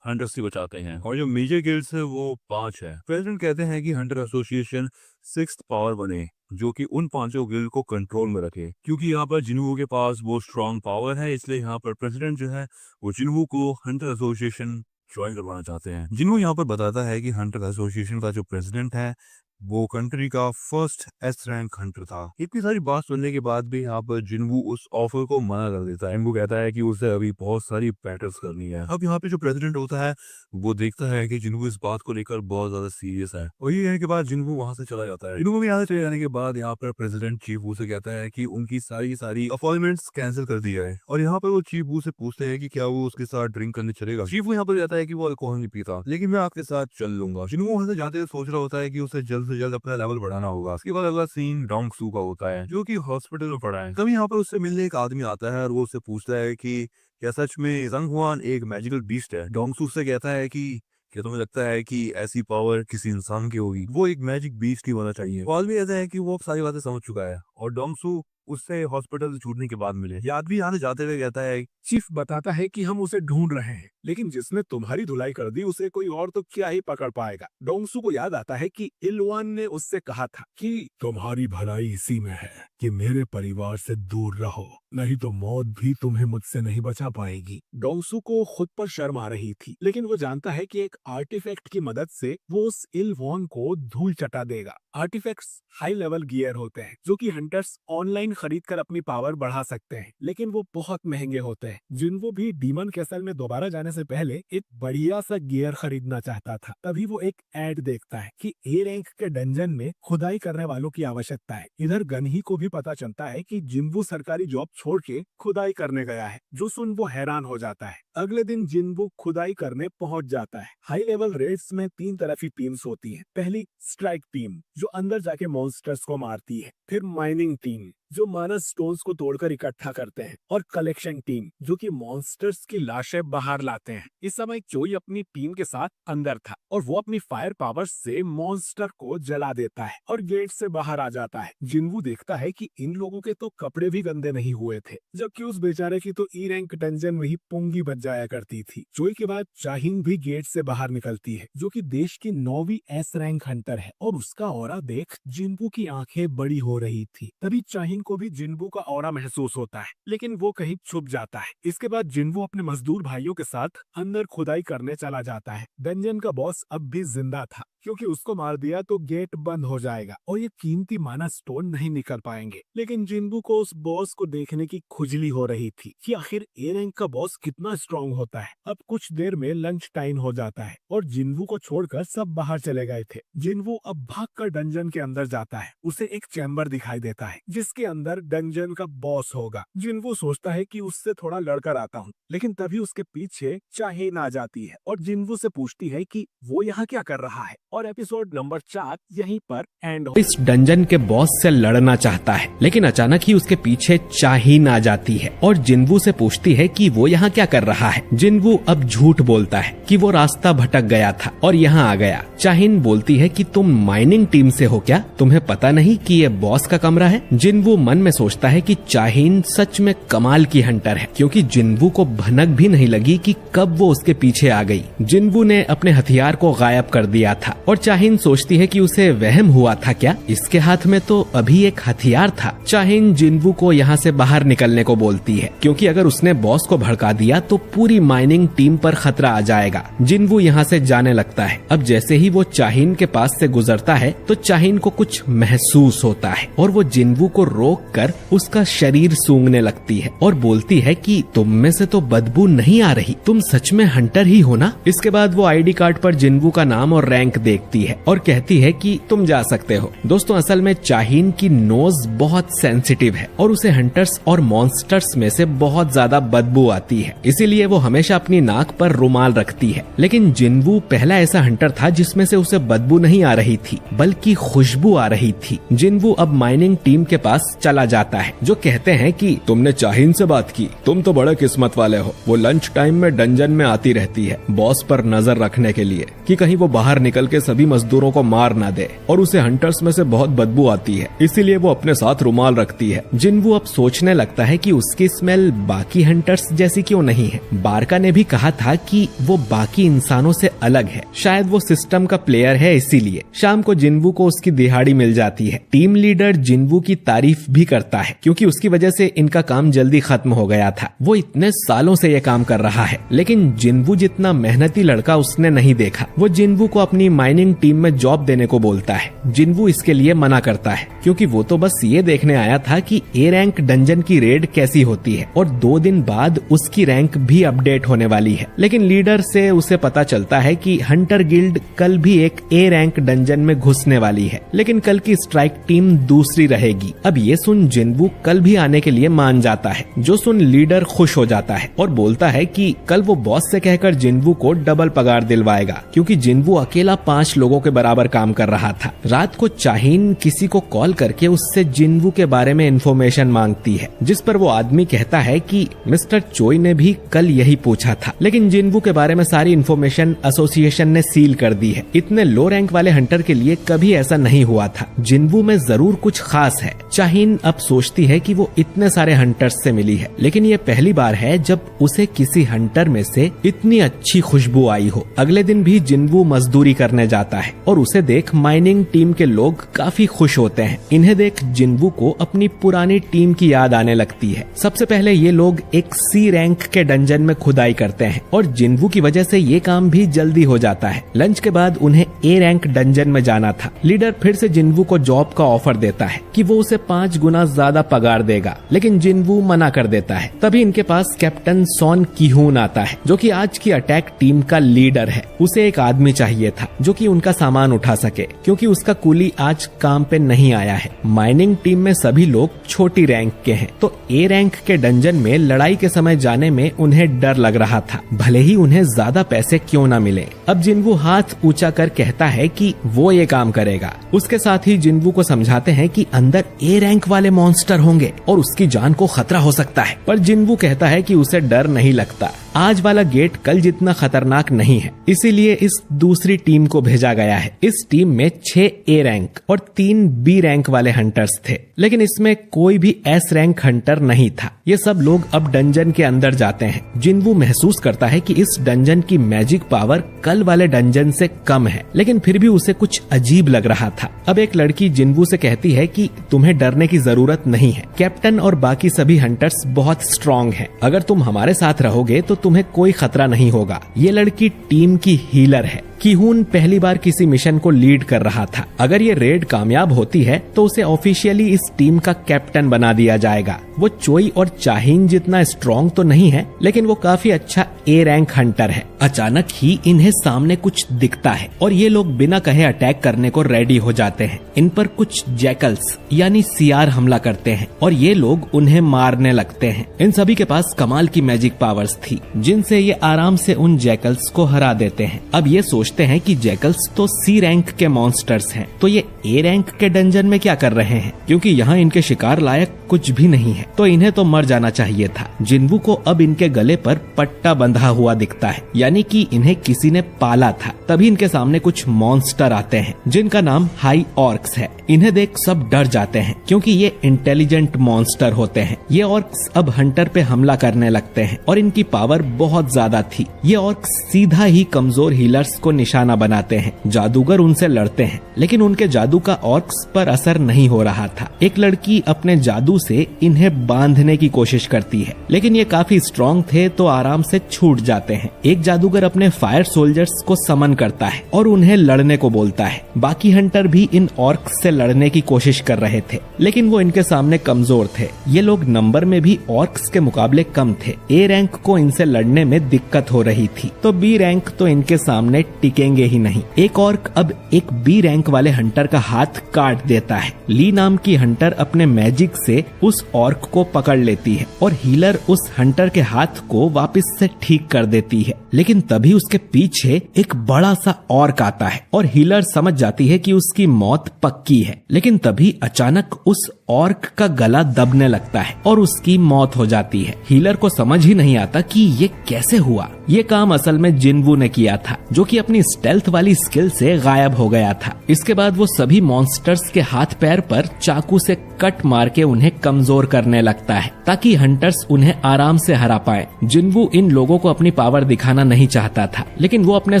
B: हंटर्स से बचाते हैं और जो मेजर गिल्ड्स है वो 5 है। प्रेसिडेंट कहते हैं कि हंटर एसोसिएशन 6th पावर बने जो कि उन 5 गिल्ड को कंट्रोल में रखे। क्योंकि यहाँ पर जिन्वू के पास वो स्ट्रॉन्ग पावर है इसलिए यहाँ पर प्रेसिडेंट जो है वो जिन्वू को हंटर एसोसिएशन ज्वाइन करवाना चाहते हैं। जिन्वू यहाँ पर बताता है कि हंटर एसोसिएशन का जो प्रेसिडेंट है वो कंट्री का फर्स्ट एस रैंक हंटर था। इतनी सारी बात सुनने के बाद भी यहाँ पर जिन्वू उस ऑफर को मना कर देता है। वो कहता है कि उसे अभी बहुत सारी बैटल्स करनी है। अब यहाँ पे जो प्रेसिडेंट होता है वो देखता है कि जिन्वू इस बात को लेकर बहुत ज्यादा सीरियस है और ये कहने के बाद जिन्वू वहां से चला जाता है। जिन्वू यहाँ से चले जाने के बाद यहाँ पर प्रेसिडेंट चीफ वू से कहता है कि उनकी सारी अपॉइंटमेंट्स कैंसिल कर दी जाए और यहाँ पर वो चीफ वू से पूछते हैं कि क्या वो उसके साथ ड्रिंक करने चलेगा। चीफ वू यहाँ पर कहता है कि वो अल्कोहल नहीं पीता लेकिन मैं आपके साथ चल लूंगा। जिन्वू वहां से जाते हुए सोच रहा होता है कि उसे जल्द से जल्द अपना लेवल बढ़ाना होगा। उसके बाद अगला सीन डोंग सू का होता है जो कि हॉस्पिटल में पड़ा है। तभी यहाँ पर उससे मिलने एक आदमी आता है और वो उससे पूछता है कि क्या सच में जंग हुआन एक मैजिकल बीस्ट है। डोंग सू से कहता है कि क्या तुम्हें लगता है कि ऐसी पावर किसी इंसान की होगी, वो एक मैजिक बीस्ट ही होना चाहिए। वो आदमी कहता है कि वो सारी बातें समझ चुका है और डोंग सू उससे हॉस्पिटल से छूटने के बाद मिले। ये आदमी यहाँ से जाते हुए कहता है
C: चीफ बताता है कि हम उसे ढूंढ रहे हैं लेकिन जिसने तुम्हारी धुलाई कर दी उसे कोई और तो क्या ही पकड़ पाएगा। डोंगसू को याद आता है कि इलवान ने उससे कहा था कि तुम्हारी भलाई इसी में है कि मेरे परिवार से दूर रहो, नहीं तो मौत भी तुम्हें मुझसे नहीं बचा पाएगी। डोंगसू को खुद पर शर्म आ रही थी लेकिन वो जानता है कि एक आर्टिफैक्ट की मदद से वो उस इलवान को धूल चटा देगा। आर्टिफैक्ट्स हाई लेवल गियर होते हैं जो कि हंटर्स ऑनलाइन खरीद कर अपनी पावर बढ़ा सकते हैं, लेकिन वो बहुत महंगे होते हैं। जिन्वो भी डीमन कैसल में दोबारा जाने से पहले एक बढ़िया सा गियर खरीदना चाहता था। तभी वो एक एड देखता है कि ए रैंक के डंजन में खुदाई करने वालों की आवश्यकता है। इधर गनही को भी पता चलता है कि जिन्वो सरकारी जॉब छोड़ के खुदाई करने गया है, जो सुन वो हैरान हो जाता है। अगले दिन जिन्वो खुदाई करने पहुंच जाता है। हाई लेवल रेड्स में 3 तरह की टीम्स होती हैं। पहली स्ट्राइक टीम जो अंदर जाके मॉन्स्टर्स को मारती है, फिर माइनिंग टीम जो मानस स्टोन्स को तोड़कर इकट्ठा करते हैं, और कलेक्शन टीम जो कि मॉन्स्टर्स की लाशें बाहर लाते हैं। इस समय चोई अपनी टीम के साथ अंदर था और वो अपनी फायर पावर से मॉन्स्टर को जला देता है और गेट से बाहर आ जाता है। जिन्वो देखता है कि इन लोगों के तो कपड़े भी गंदे नहीं हुए थे, जबकि उस बेचारे की तो ई रैंक डंजन में ही पुंगी बच जाया करती थी। चोई के बाद चाहिन भी गेट से बाहर निकलती है, जो कि देश की 9वीं एस रैंक हंटर है, और उसका ऑरा देख जिन्वो की आंखें बड़ी हो रही थी। तभी चाहिन को भी जिन्वो का ऑरा महसूस होता है, लेकिन वो कहीं छुप जाता है। इसके बाद जिन्वो अपने मजदूर भाइयों के साथ अंदर खुदाई करने चला जाता है। डंजन का बॉस अब भी जिंदा था, क्योंकि उसको मार दिया तो गेट बंद हो जाएगा और ये कीमती माना स्टोन नहीं निकल पाएंगे। लेकिन जिन्वो को उस बॉस को देखने की खुजली हो रही थी कि आखिर ए रैंक का बॉस कितना स्ट्रांग होता है। अब कुछ देर में लंच टाइम हो जाता है और जिन्वो को छोड़कर सब बाहर चले गए थे। जिन्वो अब भागकर डंजन के अंदर जाता है। उसे एक चैम्बर दिखाई देता है जिसके अंदर डंजन का बॉस होगा। जिन्वो सोचता है कि उससे थोड़ा लड़कर आता हूँ, लेकिन तभी उसके पीछे चाहिन आ जाती है और जिन्वो से पूछती है कि वो यहाँ क्या कर रहा है। और एपिसोड नंबर 4 यहीं पर एंड हो।
A: इस डंजन के बॉस से लड़ना चाहता है, लेकिन अचानक ही उसके पीछे चाहिन आ जाती है और जिन्वो से पूछती है कि वो यहाँ क्या कर रहा है। जिन्वो अब झूठ बोलता है कि वो रास्ता भटक गया था और यहाँ आ गया। चाहिन बोलती है कि तुम माइनिंग टीम से हो क्या? तुम्हें पता नहीं कि ये बॉस का कमरा है? जिन्वो मन में सोचता है कि चाहिन सच में कमाल की हंटर है, क्योंकि जिन्वो को भनक भी नहीं लगी कि कब वो उसके पीछे आ गई। जिन्वो ने अपने हथियार को गायब कर दिया था और चाहिन सोचती है कि उसे वहम हुआ था क्या? इसके हाथ में तो अभी एक हथियार था। चाहिन जिन्वो को यहाँ से बाहर निकलने को बोलती है, क्योंकि अगर उसने बॉस को भड़का दिया तो पूरी माइनिंग टीम पर खतरा आ जाएगा। जिन्वो यहाँ से जाने लगता है। अब जैसे ही वो चाहिन के पास से गुजरता है तो चाहिन को कुछ महसूस होता है और वो जिन्वो को रोक कर उसका शरीर सूंघने लगती है और बोलती है कि तुम में से तो बदबू नहीं आ रही, तुम सच में हंटर ही हो ना? इसके बाद वो आईडी कार्ड पर जिन्वो का नाम और रैंक देखती है और कहती है कि तुम जा सकते हो। दोस्तों, असल में चाहिन की नोज बहुत सेंसिटिव है और उसे हंटर्स और मॉन्स्टर्स में से बहुत ज्यादा बदबू आती है, इसीलिए वो हमेशा अपनी नाक पर रुमाल रखती है। लेकिन जिन्वो पहला ऐसा हंटर था जिसमें से उसे बदबू नहीं आ रही थी, बल्कि खुशबू आ रही थी। जिन्वो अब माइनिंग टीम के पास चला जाता है, जो कहते हैं कि तुमने चाहिन से बात की, तुम तो बड़े किस्मत वाले हो। वो लंच टाइम में डंजन में आती रहती है बॉस पर नजर रखने के लिए कि कहीं वो बाहर निकल के सभी मजदूरों को मार ना दे, और उसे हंटर्स में से बहुत बदबू आती है, इसीलिए वो अपने साथ रुमाल रखती है। जिन्वो अब सोचने लगता है कि उसकी स्मेल बाकी हंटर्स जैसी क्यों नहीं है। बारका ने भी कहा था कि वो बाकी इंसानों से अलग है, शायद वो सिस्टम का प्लेयर है इसीलिए। शाम को जिन्वो को उसकी दिहाड़ी मिल जाती है। टीम लीडर जिन्वो की तारीफ भी करता है, क्योंकि उसकी वजह से इनका काम जल्दी खत्म हो गया था। वो इतने सालों से ये काम कर रहा है, लेकिन जिन्वो जितना मेहनती लड़का उसने नहीं देखा। वो जिन्वो को अपनी माइनिंग टीम में जॉब देने को बोलता है। जिन्वो इसके लिए मना करता है, क्योंकि वो तो बस ये देखने आया था कि ए रैंक डंजन की रेड कैसी होती है, और 2 दिन बाद उसकी रैंक भी अपडेट होने वाली है। लेकिन लीडर से उसे पता चलता है कि हंटर गिल्ड कल भी एक ए रैंक डंजन में घुसने वाली है, लेकिन कल की स्ट्राइक टीम दूसरी रहेगी। अब ये सुन जिन्वो कल भी आने के लिए मान जाता है, जो सुन लीडर खुश हो जाता है और बोलता है कि कल वो बॉस से कहकर जिन्वो को डबल पगार दिलवाएगा, क्योंकि जिन्वो अकेला 5 लोगों के बराबर काम कर रहा था। रात को चाहिन किसी को कॉल करके उससे जिन्वो के बारे में इंफॉर्मेशन मांगती है, जिस पर वो आदमी कहता है कि मिस्टर चोई ने भी कल यही पूछा था, लेकिन जिन्वो के बारे में सारी इंफॉर्मेशन एसोसिएशन ने सील कर दी है। इतने लो रैंक वाले हंटर के लिए कभी ऐसा नहीं हुआ था। जिन्वो में जरूर कुछ खास है। चाहिन अब सोचती है कि वो इतने सारे हंटर्स से मिली है, लेकिन ये पहली बार है जब उसे किसी हंटर में से इतनी अच्छी खुशबू आई हो। अगले दिन भी जिन्वो मजदूरी करने जाता है और उसे देख माइनिंग टीम के लोग काफी खुश होते हैं। इन्हें देख जिन्वू को अपनी पुरानी टीम की याद आने लगती है। सबसे पहले ये लोग एक सी रैंक के डंजन में खुदाई करते हैं और जिन्वू की वजह से ये काम भी जल्दी हो जाता है। लंच के बाद उन्हें ए रैंक डंजन में जाना था। लीडर फिर से जिन्वू को जॉब का ऑफर देता है कि वो उसे 5 गुना ज्यादा पगार देगा, लेकिन जिन्वू मना कर देता है। तभी इनके पास कैप्टन सॉन कीहून आता है जो कि आज की अटैक टीम का लीडर है। उसे एक आदमी चाहिए था जो कि उनका सामान उठा सके, क्योंकि उसका कुली आज काम पे नहीं आया है। माइनिंग टीम में सभी लोग छोटी रैंक के हैं, तो ए रैंक के डंजन में लड़ाई के समय जाने में उन्हें डर लग रहा था, भले ही उन्हें ज्यादा पैसे क्यों न मिले। अब जिन्वू हाथ ऊंचा कर कहता है कि वो ये काम करेगा। उसके साथ ही जिन्वू को समझाते हैं कि अंदर ए रैंक वाले मॉन्स्टर होंगे और उसकी जान को खतरा हो सकता है, पर जिन्वू कहता है कि उसे डर नहीं लगता। आज वाला गेट कल जितना खतरनाक नहीं है, इसीलिए इस दूसरी टीम को भेजा गया है। इस टीम में 6 ए रैंक और 3 बी रैंक वाले हंटर्स थे, लेकिन इसमें कोई भी एस रैंक हंटर नहीं था। ये सब लोग अब डंजन के अंदर जाते हैं। जिन्वू महसूस करता है कि इस डंजन की मैजिक पावर कल वाले डंजन से कम है, लेकिन फिर भी उसे कुछ अजीब लग रहा था। अब एक लड़की जिन्वू से कहती है कि तुम्हें डरने की जरूरत नहीं है, कैप्टन और बाकी सभी हंटर्स बहुत स्ट्रॉन्ग हैं। अगर तुम हमारे साथ रहोगे तो तुम्हें कोई खतरा नहीं होगा। ये लड़की टीम की हीलर है। कीहून पहली बार किसी मिशन को लीड कर रहा था। अगर ये रेड कामयाब होती है तो उसे ऑफिशियली इस टीम का कैप्टन बना दिया जाएगा। वो चोई और चाहीन जितना स्ट्रॉन्ग तो नहीं है, लेकिन वो काफी अच्छा ए रैंक हंटर है। अचानक ही इन्हें सामने कुछ दिखता है और ये लोग बिना कहे अटैक करने को रेडी हो जाते हैं। इन पर कुछ जैकल्स यानी सियार हमला करते हैं और ये लोग उन्हें मारने लगते हैं। इन सभी के पास कमाल की मैजिक पावर्स थी, जिनसे ये आराम से उन जैकल्स को हरा देते हैं। अब ये सोचते हैं कि जैकल्स तो सी रैंक के मॉन्स्टर्स हैं, तो ये ए रैंक के डंजन में क्या कर रहे हैं, क्योंकि यहाँ इनके शिकार लायक कुछ भी नहीं है, तो इन्हें तो मर जाना चाहिए था। जिन्वू को अब इनके गले पर पट्टा बंधा हुआ दिखता है, यानी कि इन्हें किसी ने पाला था। तभी इनके सामने कुछ मॉन्स्टर आते हैं जिनका नाम हाई ऑर्क्स है। इन्हें देख सब डर जाते हैं, क्योंकि ये इंटेलिजेंट मॉन्स्टर होते हैं। ये ऑर्क्स अब हंटर पे हमला करने लगते हैं और इनकी पावर बहुत ज्यादा थी। ये ऑर्क्स सीधा ही कमजोर हीलर्स को निशाना बनाते हैं। जादूगर उनसे लड़ते हैं, लेकिन उनके जादू का ऑर्क्स पर असर नहीं हो रहा था। एक लड़की अपने जादू से इन्हें बांधने की कोशिश करती है, लेकिन ये काफी स्ट्रॉन्ग थे तो आराम से छूट जाते हैं। एक जादूगर अपने फायर सोल्जर्स को समन करता है और उन्हें लड़ने को बोलता है। बाकी हंटर भी इन ऑर्क्स से लड़ने की कोशिश कर रहे थे, लेकिन वो इनके सामने कमजोर थे। ये लोग नंबर में भी ऑर्क्स के मुकाबले कम थे। ए रैंक को इनसे लड़ने में दिक्कत हो रही थी, तो बी रैंक तो इनके सामने टिकेंगे ही नहीं। एक ऑर्क अब एक बी रैंक वाले हंटर का हाथ काट देता है। ली नाम की हंटर अपने मैजिक से उस ऑर्क को पकड़ लेती है और हीलर उस हंटर के हाथ को वापस से ठीक कर देती है, लेकिन तभी उसके पीछे एक बड़ा सा ऑर्क आता है और हीलर समझ जाती है कि उसकी मौत पक्की है। लेकिन तभी अचानक उस ऑर्क का गला दबने लगता है और उसकी मौत हो जाती है। हीलर को समझ ही नहीं आता कि ये कैसे हुआ। ये काम असल में जिन्वू ने किया था, जो कि अपनी स्टेल्थ वाली स्किल से गायब हो गया था। इसके बाद वो सभी मॉन्स्टर्स के हाथ पैर पर चाकू से कट मार के उन्हें कमजोर करने लगता है, ताकि हंटर्स उन्हें आराम से हरा पाए। जिन्वू इन लोगों को अपनी पावर दिखाना नहीं चाहता था, लेकिन वो अपने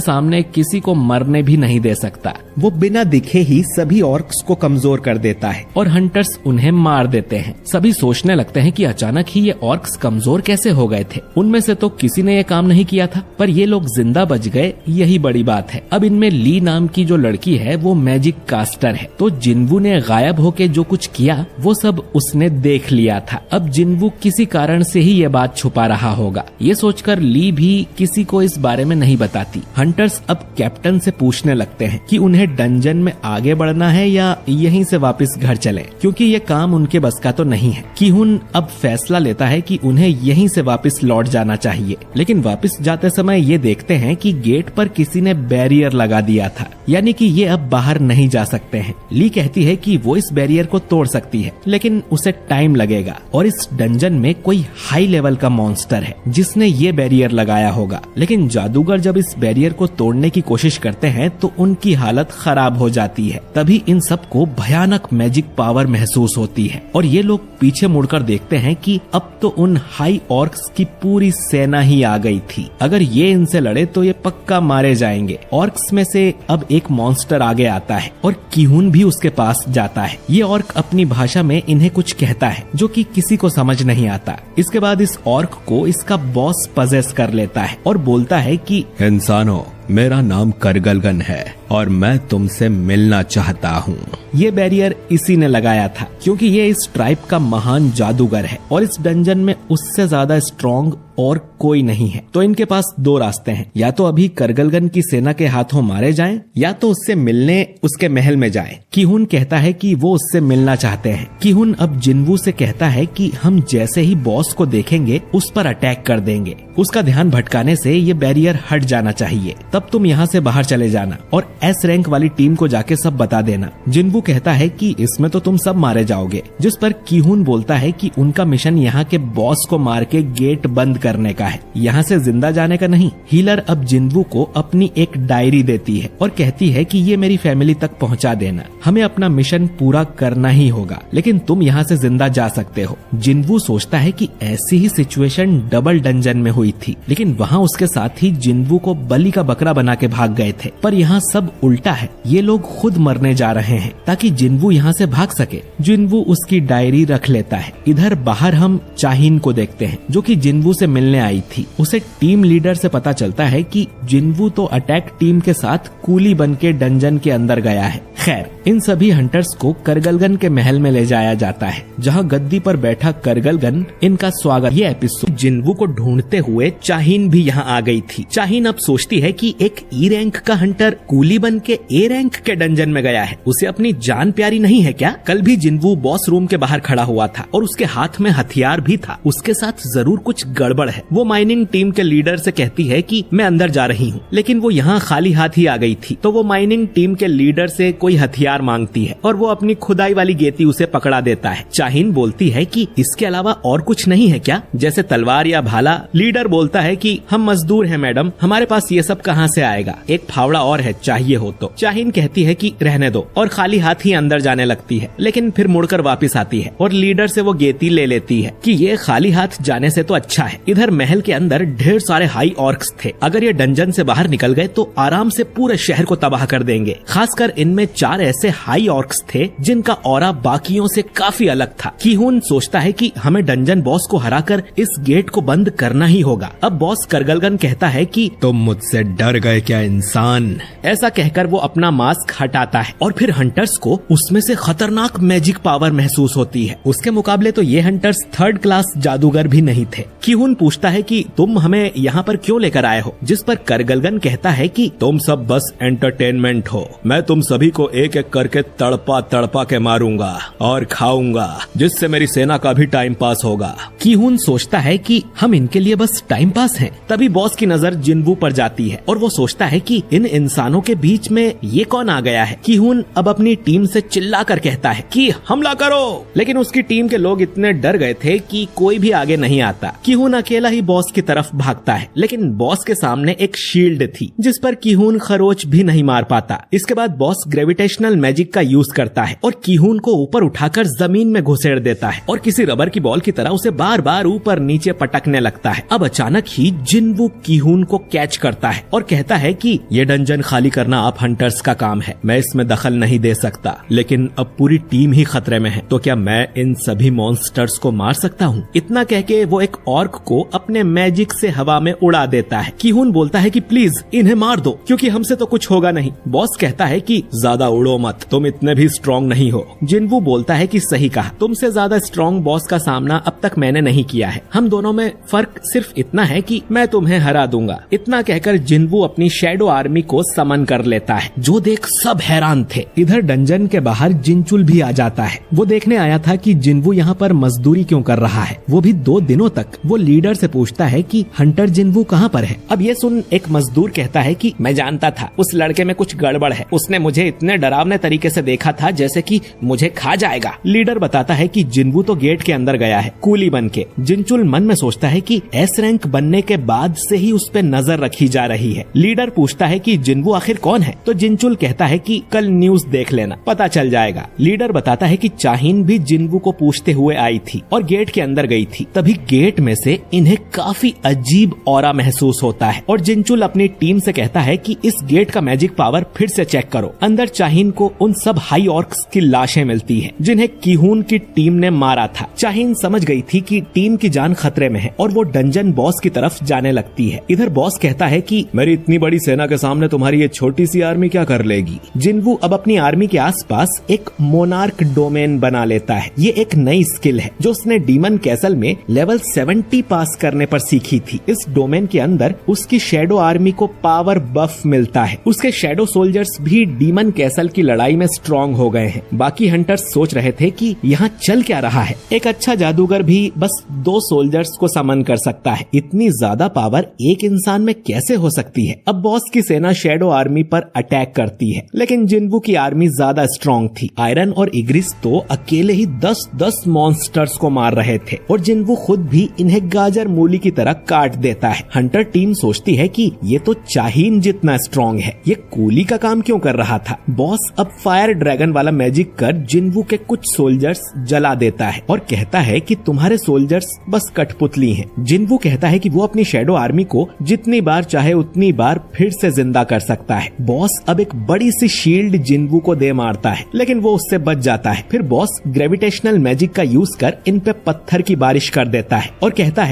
A: सामने किसी को मरने भी नहीं दे सकता। वो बिना दिखे ही सभी ऑर्क्स को कमजोर कर देता है और हंटर्स उन्हें मार देते हैं। सभी सोचने लगते हैं कि अचानक ही ये ऑर्क्स कमजोर कैसे हो गए थे। उनमें से तो किसी ने ये काम नहीं किया था, पर ये लोग जिंदा बच गए, यही बड़ी बात है। अब इनमें ली नाम की जो लड़की है वो मैजिक कास्टर है, तो जिन्वू ने गायब होके जो कुछ किया वो सब उसने देख लिया था। अब जिन्वू किसी कारण से ही ये बात छुपा रहा होगा। ये सोचकर ली भी किसी को इस बारे में नहीं बताती। हंटर्स अब कैप्टन से पूछने लगते हैं कि उन्हें डंजन में आगे बढ़ना है या यहीं से वापस घर चले, क्योंकि ये काम उनके बस का तो नहीं है। कीहून अब फैसला लेता है कि उन्हें यहीं से वापस लौट जाना चाहिए, लेकिन वापस जाते समय ये देखते हैं कि गेट पर किसी ने बैरियर लगा दिया था, यानी कि ये अब बाहर नहीं जा सकते हैं। ली कहती है कि वो इस बैरियर को तोड़ सकती है, लेकिन उसे टाइम लगेगा और इस डंजन में कोई हाई लेवल का मॉन्स्टर है जिसने ये बैरियर लगाया होगा। लेकिन जादूगर जब इस बैरियर को तोड़ने की कोशिश करते हैं तो उनकी हालत खराब हो जाती है। तभी इन सबको भयानक मैजिक पावर महसूस होती है और ये लोग पीछे मुड़कर देखते हैं कि अब तो उन हाई ऑर्क्स की पूरी सेना ही आ गई थी। अगर ये इनसे लड़े तो ये पक्का मारे जाएंगे। ऑर्क्स में से अब एक मॉन्स्टर आगे आता है और किहुन भी उसके पास जाता है। ये ऑर्क अपनी भाषा में इन्हें कुछ कहता है जो कि किसी को समझ नहीं आता। इसके बाद इस ऑर्क को इसका बॉस पजेस कर लेता है और बोलता है कि
D: इंसानों, मेरा नाम करगलगन है और मैं तुमसे मिलना चाहता हूँ।
A: ये बैरियर इसी ने लगाया था क्योंकि ये इस ट्राइब का महान जादूगर है और इस डंजन में उससे ज्यादा स्ट्रॉन्ग और कोई नहीं है। तो इनके पास दो रास्ते हैं, या तो अभी करगलगन की सेना के हाथों मारे जाएं या तो उससे मिलने उसके महल में जाएं। किहुन कहता है कि वो उससे मिलना चाहते हैं। किहुन अब जिन्वू से कहता है कि हम जैसे ही बॉस को देखेंगे उस पर अटैक कर देंगे। उसका ध्यान भटकाने से ये बैरियर हट जाना चाहिए, तब तुम यहाँ से बाहर चले जाना और एस रैंक वाली टीम को जाके सब बता देना। जिन्वू कहता है कि इसमें तो तुम सब मारे जाओगे, जिस पर किहुन बोलता है कि उनका मिशन यहाँ के बॉस को मार के गेट बंद करने का है, यहाँ से जिंदा जाने का नहीं। हीलर अब जिन्वू को अपनी एक डायरी देती है और कहती है कि ये मेरी फैमिली तक पहुँचा देना, हमें अपना मिशन पूरा करना ही होगा, लेकिन तुम यहाँ से जिंदा जा सकते हो। जिन्वू सोचता है कि ऐसी ही सिचुएशन डबल डंजन में हुई थी, लेकिन वहाँ उसके साथ ही जिन्वू को बलि का बकरा बना के भाग गए थे। पर यहाँ सब उल्टा है, ये लोग खुद मरने जा रहे हैं ताकि जिन्वू यहाँ से भाग सके। जिन्वू उसकी डायरी रख लेता है। इधर बाहर हम चाहिन को देखते हैं जो कि जिन्वू से मिलने आई थी। उसे टीम लीडर से पता चलता है कि जिन्वू तो अटैक टीम के साथ कूली बन के डंजन के अंदर गया है। खैर, इन सभी हंटर्स को करगलगन के महल में ले जाया जाता है जहाँ गद्दी पर बैठा करगलगन इनका स्वागत। ये एपिसोड जिन्वू को ढूंढते हुए चाहिन भी यहाँ आ गई थी। चाहिन अब सोचती है कि एक ई रैंक का हंटर कूली बन के ए रैंक के डंजन में गया है, उसे अपनी जान प्यारी नहीं है क्या? कल भी जिन्वू बॉस रूम के बाहर खड़ा हुआ था और उसके हाथ में हथियार भी था, उसके साथ जरूर कुछ गड़बड़ है। वो माइनिंग टीम के लीडर से कहती है कि मैं अंदर जा रही हूँ, लेकिन वो यहाँ खाली हाथ ही आ गई थी। तो वो माइनिंग टीम के लीडर से कोई हथियार मांगती है और वो अपनी खुदाई वाली गेती उसे पकड़ा देता है। चाहिन बोलती है कि इसके अलावा और कुछ नहीं है क्या, जैसे तलवार या भाला? लीडर बोलता है कि हम मजदूर हैं मैडम, हमारे पास ये सब कहाँ से आएगा, एक फावड़ा और है चाहिए हो तो। चाहिन कहती है कि रहने दो और खाली हाथ ही अंदर जाने लगती है, लेकिन फिर मुड़कर वापस आती है और लीडर से वो गेती ले लेती है कि ये खाली हाथ जाने से तो अच्छा है। इधर महल के अंदर ढेर सारे हाई ऑर्क्स थे, अगर ये डंजन से बाहर निकल गए तो आराम से पूरे शहर को तबाह कर देंगे। खासकर इनमें 4 ऐसे हाई ऑर्क्स थे जिनका ऑरा बाकियों से काफी अलग था। किहुन सोचता है कि हमें डंजन बॉस को हराकर इस गेट को बंद करना ही होगा। अब बॉस करगलगन कहता है कि
D: तुम मुझसे डर गए क्या इंसान?
A: ऐसा कहकर वो अपना मास्क हटाता है और फिर हंटर्स को उसमें से खतरनाक मैजिक पावर महसूस होती है। उसके मुकाबले तो ये हंटर्स 3rd क्लास जादूगर भी नहीं थे। किहुन पूछता है कि तुम हमें यहाँ पर क्यों लेकर आए हो, जिस पर करगलगन कहता है कि
D: तुम सब बस एंटरटेनमेंट हो, मैं तुम सभी को एक एक करके तड़पा तड़पा के मारूंगा और खाऊंगा, जिससे मेरी सेना का भी टाइम पास होगा।
A: किहुन सोचता है कि हम इनके लिए बस टाइम पास हैं। तभी बॉस की नजर जिन्वू पर जाती है और वो सोचता है कि इन इंसानों के बीच में ये कौन आ गया है। किहुन अब अपनी टीम से चिल्लाकर कहता है कि हमला करो, लेकिन उसकी टीम के लोग इतने डर गए थे कि कोई भी आगे नहीं आता। किहुन अकेला ही बॉस की तरफ भागता है, लेकिन बॉस के सामने एक शील्ड थी जिस पर किहुन खरोच भी नहीं मार पाता। इसके बाद बॉस ग्रेविटेशनल मैजिक का यूज करता है और किहुन को ऊपर उठाकर जमीन में घुसेड़ देता है और किसी रबर की बॉल की तरह उसे बार बार ऊपर नीचे पटकने लगता है। अब अचानक ही जिन्वू किहुन को कैच करता है और कहता है कि
D: ये डंजन खाली करना आप हंटर्स का काम है, मैं इसमें दखल नहीं दे सकता, लेकिन अब पूरी टीम ही खतरे में है, तो क्या मैं इन सभी मॉन्स्टर्स को मार सकता हूँ?
A: इतना कह के वो एक ऑर्क को अपने मैजिक से हवा में उड़ा देता है। किहुन बोलता है कि प्लीज इन्हें मार दो क्योंकि हमसे तो कुछ होगा नहीं। बॉस कहता है कि
D: ज्यादा उड़ो मत, तुम इतने भी स्ट्रॉन्ग नहीं हो।
A: जिन्वू बोलता है कि सही कहा, तुमसे ज्यादा स्ट्रॉन्ग बॉस का सामना अब तक मैंने नहीं किया है, हम दोनों में फर्क सिर्फ इतना है कि मैं तुम्हें हरा दूंगा। इतना कहकर जिन्वू अपनी शैडो आर्मी को समन कर लेता है, जो देख सब हैरान थे। इधर डंजन के बाहर जिनचुल भी आ जाता है। वो देखने आया था कि जिन्वू यहाँ पर मजदूरी क्यों कर रहा है, वो भी 2 दिनों तक। वो लीडर से पूछता है कि हंटर जिन्वू कहाँ पर है। अब ये सुन एक मजदूर कहता है कि मैं जानता था उस लड़के में कुछ गड़बड़ है, उसने मुझे इतने डरावने तरीके से देखा था जैसे कि मुझे खा जाएगा। लीडर बताता है कि जिन्वू तो गेट के अंदर गया है कूली बन के। जिनचुल मन में सोचता है कि एस रैंक बनने के बाद से ही उस पे नजर रखी जा रही है। लीडर पूछता है कि जिन्वू आखिर कौन है, तो जिनचुल कहता है कि कल न्यूज देख लेना, पता चल जाएगा। लीडर बताता है कि चाहिन भी जिन्वू को पूछते हुए आई थी और गेट के अंदर गई थी। तभी गेट में से इन्हें काफी अजीब ऑरा महसूस होता है और जिनचुल अपनी टीम से कहता है कि इस गेट का मैजिक पावर फिर से चेक करो। अंदर चाहिन को उन सब हाई ऑर्क्स की लाशें मिलती हैं जिन्हें किहून की टीम ने मारा था। चाहिन समझ गई थी कि टीम की जान खतरे में है और वो डंजन बॉस की तरफ जाने लगती है। इधर बॉस कहता है कि मेरी इतनी बड़ी सेना के सामने तुम्हारी ये छोटी सी आर्मी क्या कर लेगी। जिन्वू अब अपनी आर्मी के आसपास एक मोनार्क डोमेन बना लेता है। ये एक नई स्किल है जो उसने डीमन कैसल में लेवल 70 पास करने पर सीखी थी। इस डोमेन के अंदर उसकी शैडो आर्मी को पावर बफ मिलता है। उसके शैडो सोल्जर्स भी डीमन कैसल की लड़ाई में स्ट्रॉन्ग हो गए हैं। बाकी हंटर्स सोच रहे थे कि यहाँ चल क्या रहा है। एक अच्छा जादूगर भी बस 2 सोल्जर्स को समन कर सकता है, इतनी ज्यादा पावर एक इंसान में कैसे हो सकती है। अब बॉस की सेना शैडो आर्मी पर अटैक करती है, लेकिन जिन्वू की आर्मी ज्यादा स्ट्रॉन्ग थी। आयरन और इग्रिस तो अकेले ही 10-10 मॉन्स्टर्स को मार रहे थे और जिन्वू खुद भी इन्हें गाजर मूली की तरह काट देता है। हंटर टीम सोचती है कि ये तो चाहिन जितना स्ट्रॉन्ग है, ये कूली का काम क्यों कर रहा था। बॉस अब फायर ड्रैगन वाला मैजिक कर जिन्वू के कुछ सोल्जर्स जला देता है और कहता है कि तुम्हारे सोल्जर्स बस कठपुतली हैं। जिन्वू कहता है कि वो अपनी शैडो आर्मी को जितनी बार चाहे उतनी बार फिर से जिंदा कर सकता है। बॉस अब एक बड़ी सी शील्ड जिन्वू को दे मारता है, लेकिन वो उससे बच जाता है। फिर बॉस ग्रेविटेशनल मैजिक का यूज कर इन पे पत्थर की बारिश कर देता है और कहता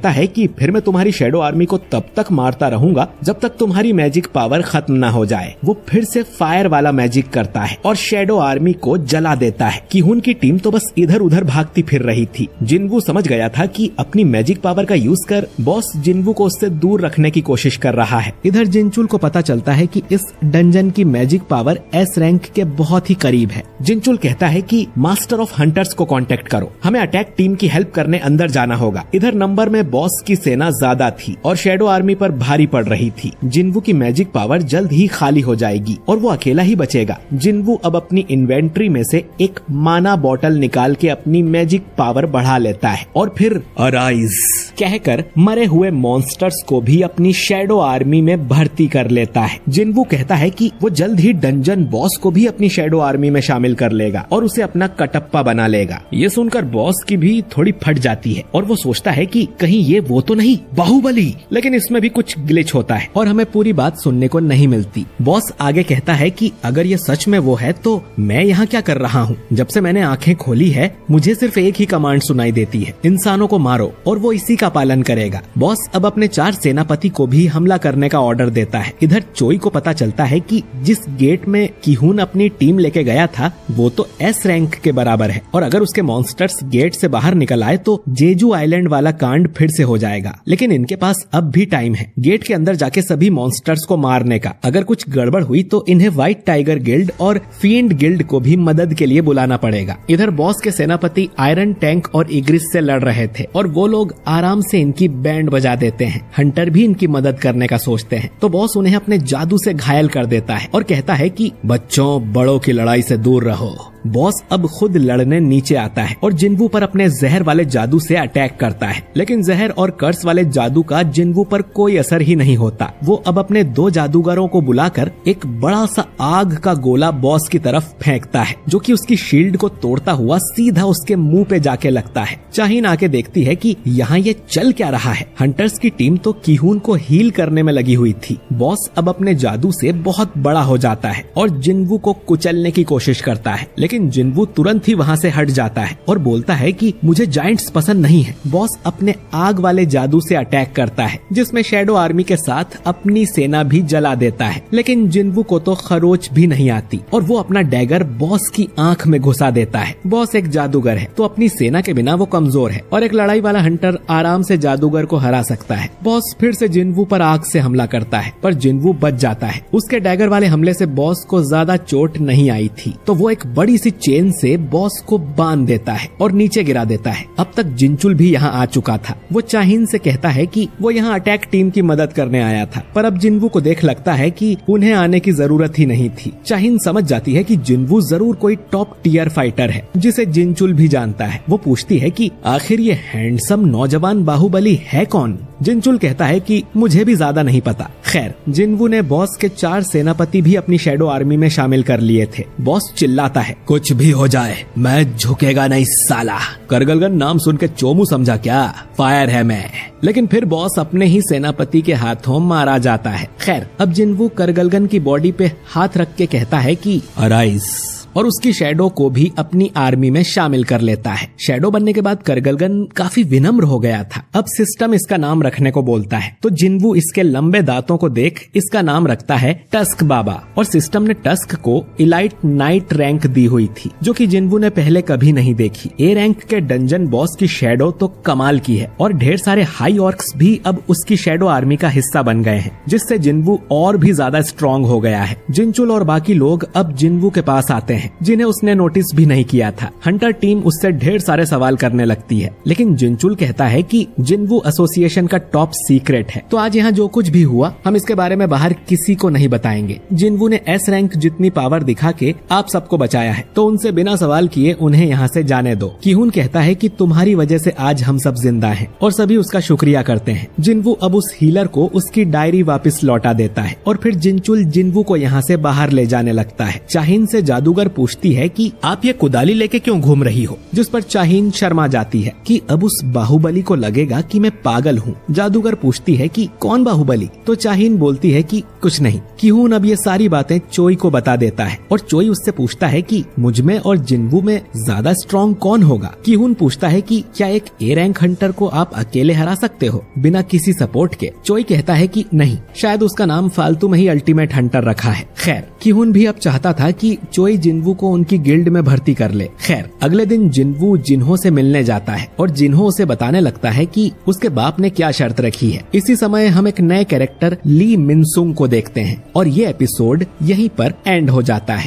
A: है कि फिर मैं तुम्हारी शैडो आर्मी को तब तक मारता रहूंगा जब तक तुम्हारी मैजिक पावर खत्म न हो जाए। वो फिर से फायर वाला मैजिक करता है और शैडो आर्मी को जला देता है। किहून की टीम तो बस इधर उधर भागती फिर रही थी। जिन्वू समझ गया था कि अपनी मैजिक पावर का यूज कर बॉस जिन्वू को उससे दूर रखने की कोशिश कर रहा है। इधर जिनचुल को पता चलता है कि इस डंजन की मैजिक पावर एस रैंक के बहुत ही करीब है। जिनचुल कहता है कि मास्टर ऑफ हंटर्स को कांटेक्ट करो, हमें अटैक टीम की हेल्प करने अंदर जाना होगा। इधर नंबर में बॉस की सेना ज्यादा थी और शैडो आर्मी पर भारी पड़ रही थी। जिन्वू की मैजिक पावर जल्द ही खाली हो जाएगी और वो अकेला ही बचेगा। जिन्वू अब अपनी इन्वेंट्री में से एक माना बॉटल निकाल के अपनी मैजिक पावर बढ़ा लेता है और फिर अराइज कहकर मरे हुए मॉन्स्टर्स को भी अपनी शैडो आर्मी में भर्ती कर लेता है। जिन्वू कहता है कि वो जल्द ही डंजन बॉस को भी अपनी शैडो आर्मी में शामिल कर लेगा और उसे अपना कटप्पा बना लेगा। ये सुनकर बॉस की भी थोड़ी फट जाती है और वो सोचता है कि कहीं ये वो तो नहीं बाहुबली, लेकिन इसमें भी कुछ ग्लिच होता है और हमें पूरी बात सुनने को नहीं मिलती। बॉस आगे कहता है कि अगर ये सच में वो है तो मैं यहाँ क्या कर रहा हूँ। जब से मैंने आंखें खोली है मुझे सिर्फ एक ही कमांड सुनाई देती है, इंसानों को मारो, और वो इसी का पालन करेगा। बॉस अब अपने 4 सेनापति को भी हमला करने का ऑर्डर देता है। इधर चोई को पता चलता है कि जिस गेट में किहून अपनी टीम लेके गया था वो तो एस रैंक के बराबर है और अगर उसके मॉन्स्टर्स गेट से बाहर निकल आए तो जेजू आइलैंड वाला कांड फिर से हो जाएगा। लेकिन इनके पास अब भी टाइम है गेट के अंदर जाके सभी मॉन्स्टर्स को मारने का। अगर कुछ गड़बड़ हुई तो इन्हें व्हाइट टाइगर गिल्ड और फील्ड गिल्ड को भी मदद के लिए बुलाना पड़ेगा। इधर बॉस के सेनापति आयरन टैंक और इग्रिस से लड़ रहे थे और वो लोग आराम से इनकी बैंड बजा देते हैं। हंटर भी इनकी मदद करने का सोचते हैं तो बॉस उन्हें अपने जादू से घायल कर देता है और कहता है कि बच्चों, बड़ों की लड़ाई से दूर रहो। बॉस अब खुद लड़ने नीचे आता है और जिन्वू पर अपने जहर वाले जादू से अटैक करता है, लेकिन जहर और कर्स वाले जादू का जिन्वू पर कोई असर ही नहीं होता। वो अब अपने 2 जादूगरों को बुलाकर एक बड़ा सा आग का गोला बॉस की तरफ फेंकता है जो कि उसकी शील्ड को तोड़ता हुआ सीधा उसके मुंह पे जाके लगता है। चाहिन आके देखती है कि यहाँ ये चल क्या रहा है। हंटर्स की टीम तो किहून को हील करने में लगी हुई थी। बॉस अब अपने जादू से बहुत बड़ा हो जाता है और जिन्वू को कुचलने की कोशिश करता है, लेकिन जिन्वू तुरंत ही वहाँ से हट जाता है और बोलता है कि मुझे जायंट्स पसंद नहीं है। बॉस अपने आग वाले जादू से अटैक करता है जिसमें शैडो आर्मी के साथ अपनी सेना भी जला देता है, लेकिन जिन्वू को तो खरोच भी नहीं आती और वो अपना डैगर बॉस की आंख में घुसा देता है। बॉस एक जादूगर है तो अपनी सेना के बिना वो कमजोर है और एक लड़ाई वाला हंटर आराम से जादूगर को हरा सकता है। बॉस फिर से जिन्वू पर आग से हमला करता है पर जिन्वू बच जाता है। उसके डैगर वाले हमले से बॉस को ज्यादा चोट नहीं आई थी तो वो एक बड़ी सी चेन से बॉस को बांध देता है और नीचे गिरा देता है। अब तक जिनचुल भी यहाँ आ चुका था। वो चाहिन से कहता है कि वो यहाँ अटैक टीम की मदद करने आया था, पर अब जिनवू को देख लगता है कि उन्हें आने की जरूरत ही नहीं थी। चाहिन समझ जाती है कि जिनवू जरूर कोई टॉप टियर फाइटर है जिसे जिनचुल भी जानता है। वो पूछती है कि आखिर ये हैंडसम नौजवान बाहुबली है कौन? जिनचुल कहता है कि मुझे भी ज्यादा नहीं पता। खैर, जिनवू ने बॉस के 4 सेनापति भी अपनी शैडो आर्मी में शामिल कर लिए थे। बॉस चिल्लाता है, कुछ भी हो जाए मैं झुकेगा नहीं साला। करगलगन नाम सुन के चोमू समझा क्या? फायर है मैं। लेकिन फिर बॉस अपने ही सेनापति के हाथों मारा जाता है। खैर, अब जिनवू करगलगन की बॉडी पे हाथ रख के कहता है कि अराइज, और उसकी शैडो को भी अपनी आर्मी में शामिल कर लेता है। शैडो बनने के बाद करगलगन काफी विनम्र हो गया था। अब सिस्टम इसका नाम रखने को बोलता है तो जिनवू इसके लंबे दांतों को देख इसका नाम रखता है टस्क बाबा। और सिस्टम ने टस्क को इलाइट नाइट रैंक दी हुई थी, जो कि जिनवू ने पहले कभी नहीं देखी। ए रैंक के डंजन बॉस की शैडो तो कमाल की है और ढेर सारे हाई ऑर्क्स भी अब उसकी शैडो आर्मी का हिस्सा बन गए हैं, जिससे जिनवू और भी ज्यादा स्ट्रॉन्ग हो गया है। जिनचुल और बाकी लोग अब जिनवू के पास आते हैं जिन्हें उसने नोटिस भी नहीं किया था। हंटर टीम उससे ढेर सारे सवाल करने लगती है, लेकिन जिनचुल कहता है कि जिनवू एसोसिएशन का टॉप सीक्रेट है, तो आज यहाँ जो कुछ भी हुआ हम इसके बारे में बाहर किसी को नहीं बताएंगे। जिनवू ने एस रैंक जितनी पावर दिखा के आप सबको बचाया है, तो उनसे बिना सवाल किए उन्हें यहाँ से जाने दो। किहुन कहता है कि तुम्हारी वजह से आज हम सब जिंदा हैं, और सभी उसका शुक्रिया करते हैं। जिनवू अब उस हीलर को उसकी डायरी वापस लौटा देता है और फिर जिनचुल जिनवू को यहाँ से बाहर ले जाने लगता है। चाहिन से जादूगर पूछती है कि आप ये कुदाली लेके क्यों घूम रही हो, जिस पर चाहिन शर्मा जाती है कि अब उस बाहुबली को लगेगा कि मैं पागल हूँ। जादूगर पूछती है कि कौन बाहुबली, तो चाहिन बोलती है कि कुछ नहीं। किहुन अब ये सारी बातें चोई को बता देता है और चोई उससे पूछता है कि मुझमें और जिनवू में ज्यादा स्ट्रॉन्ग कौन होगा। किहुन पूछता है कि क्या एक ए रैंक हंटर को आप अकेले हरा सकते हो बिना किसी सपोर्ट के। चोई कहता है कि नहीं, शायद उसका नाम फालतू में ही अल्टीमेट हंटर रखा है। खैर, किहुन भी अब चाहता था कि चोई जिनवू को उनकी गिल्ड में भर्ती कर ले। खैर, अगले दिन जिनवू जिन्हो से मिलने जाता है और जिन्हो उसे बताने लगता है कि उसके बाप ने क्या शर्त रखी है। इसी समय हम एक नए कैरेक्टर ली मिनसुंग को देखते हैं और ये एपिसोड यहीं पर एंड हो जाता है।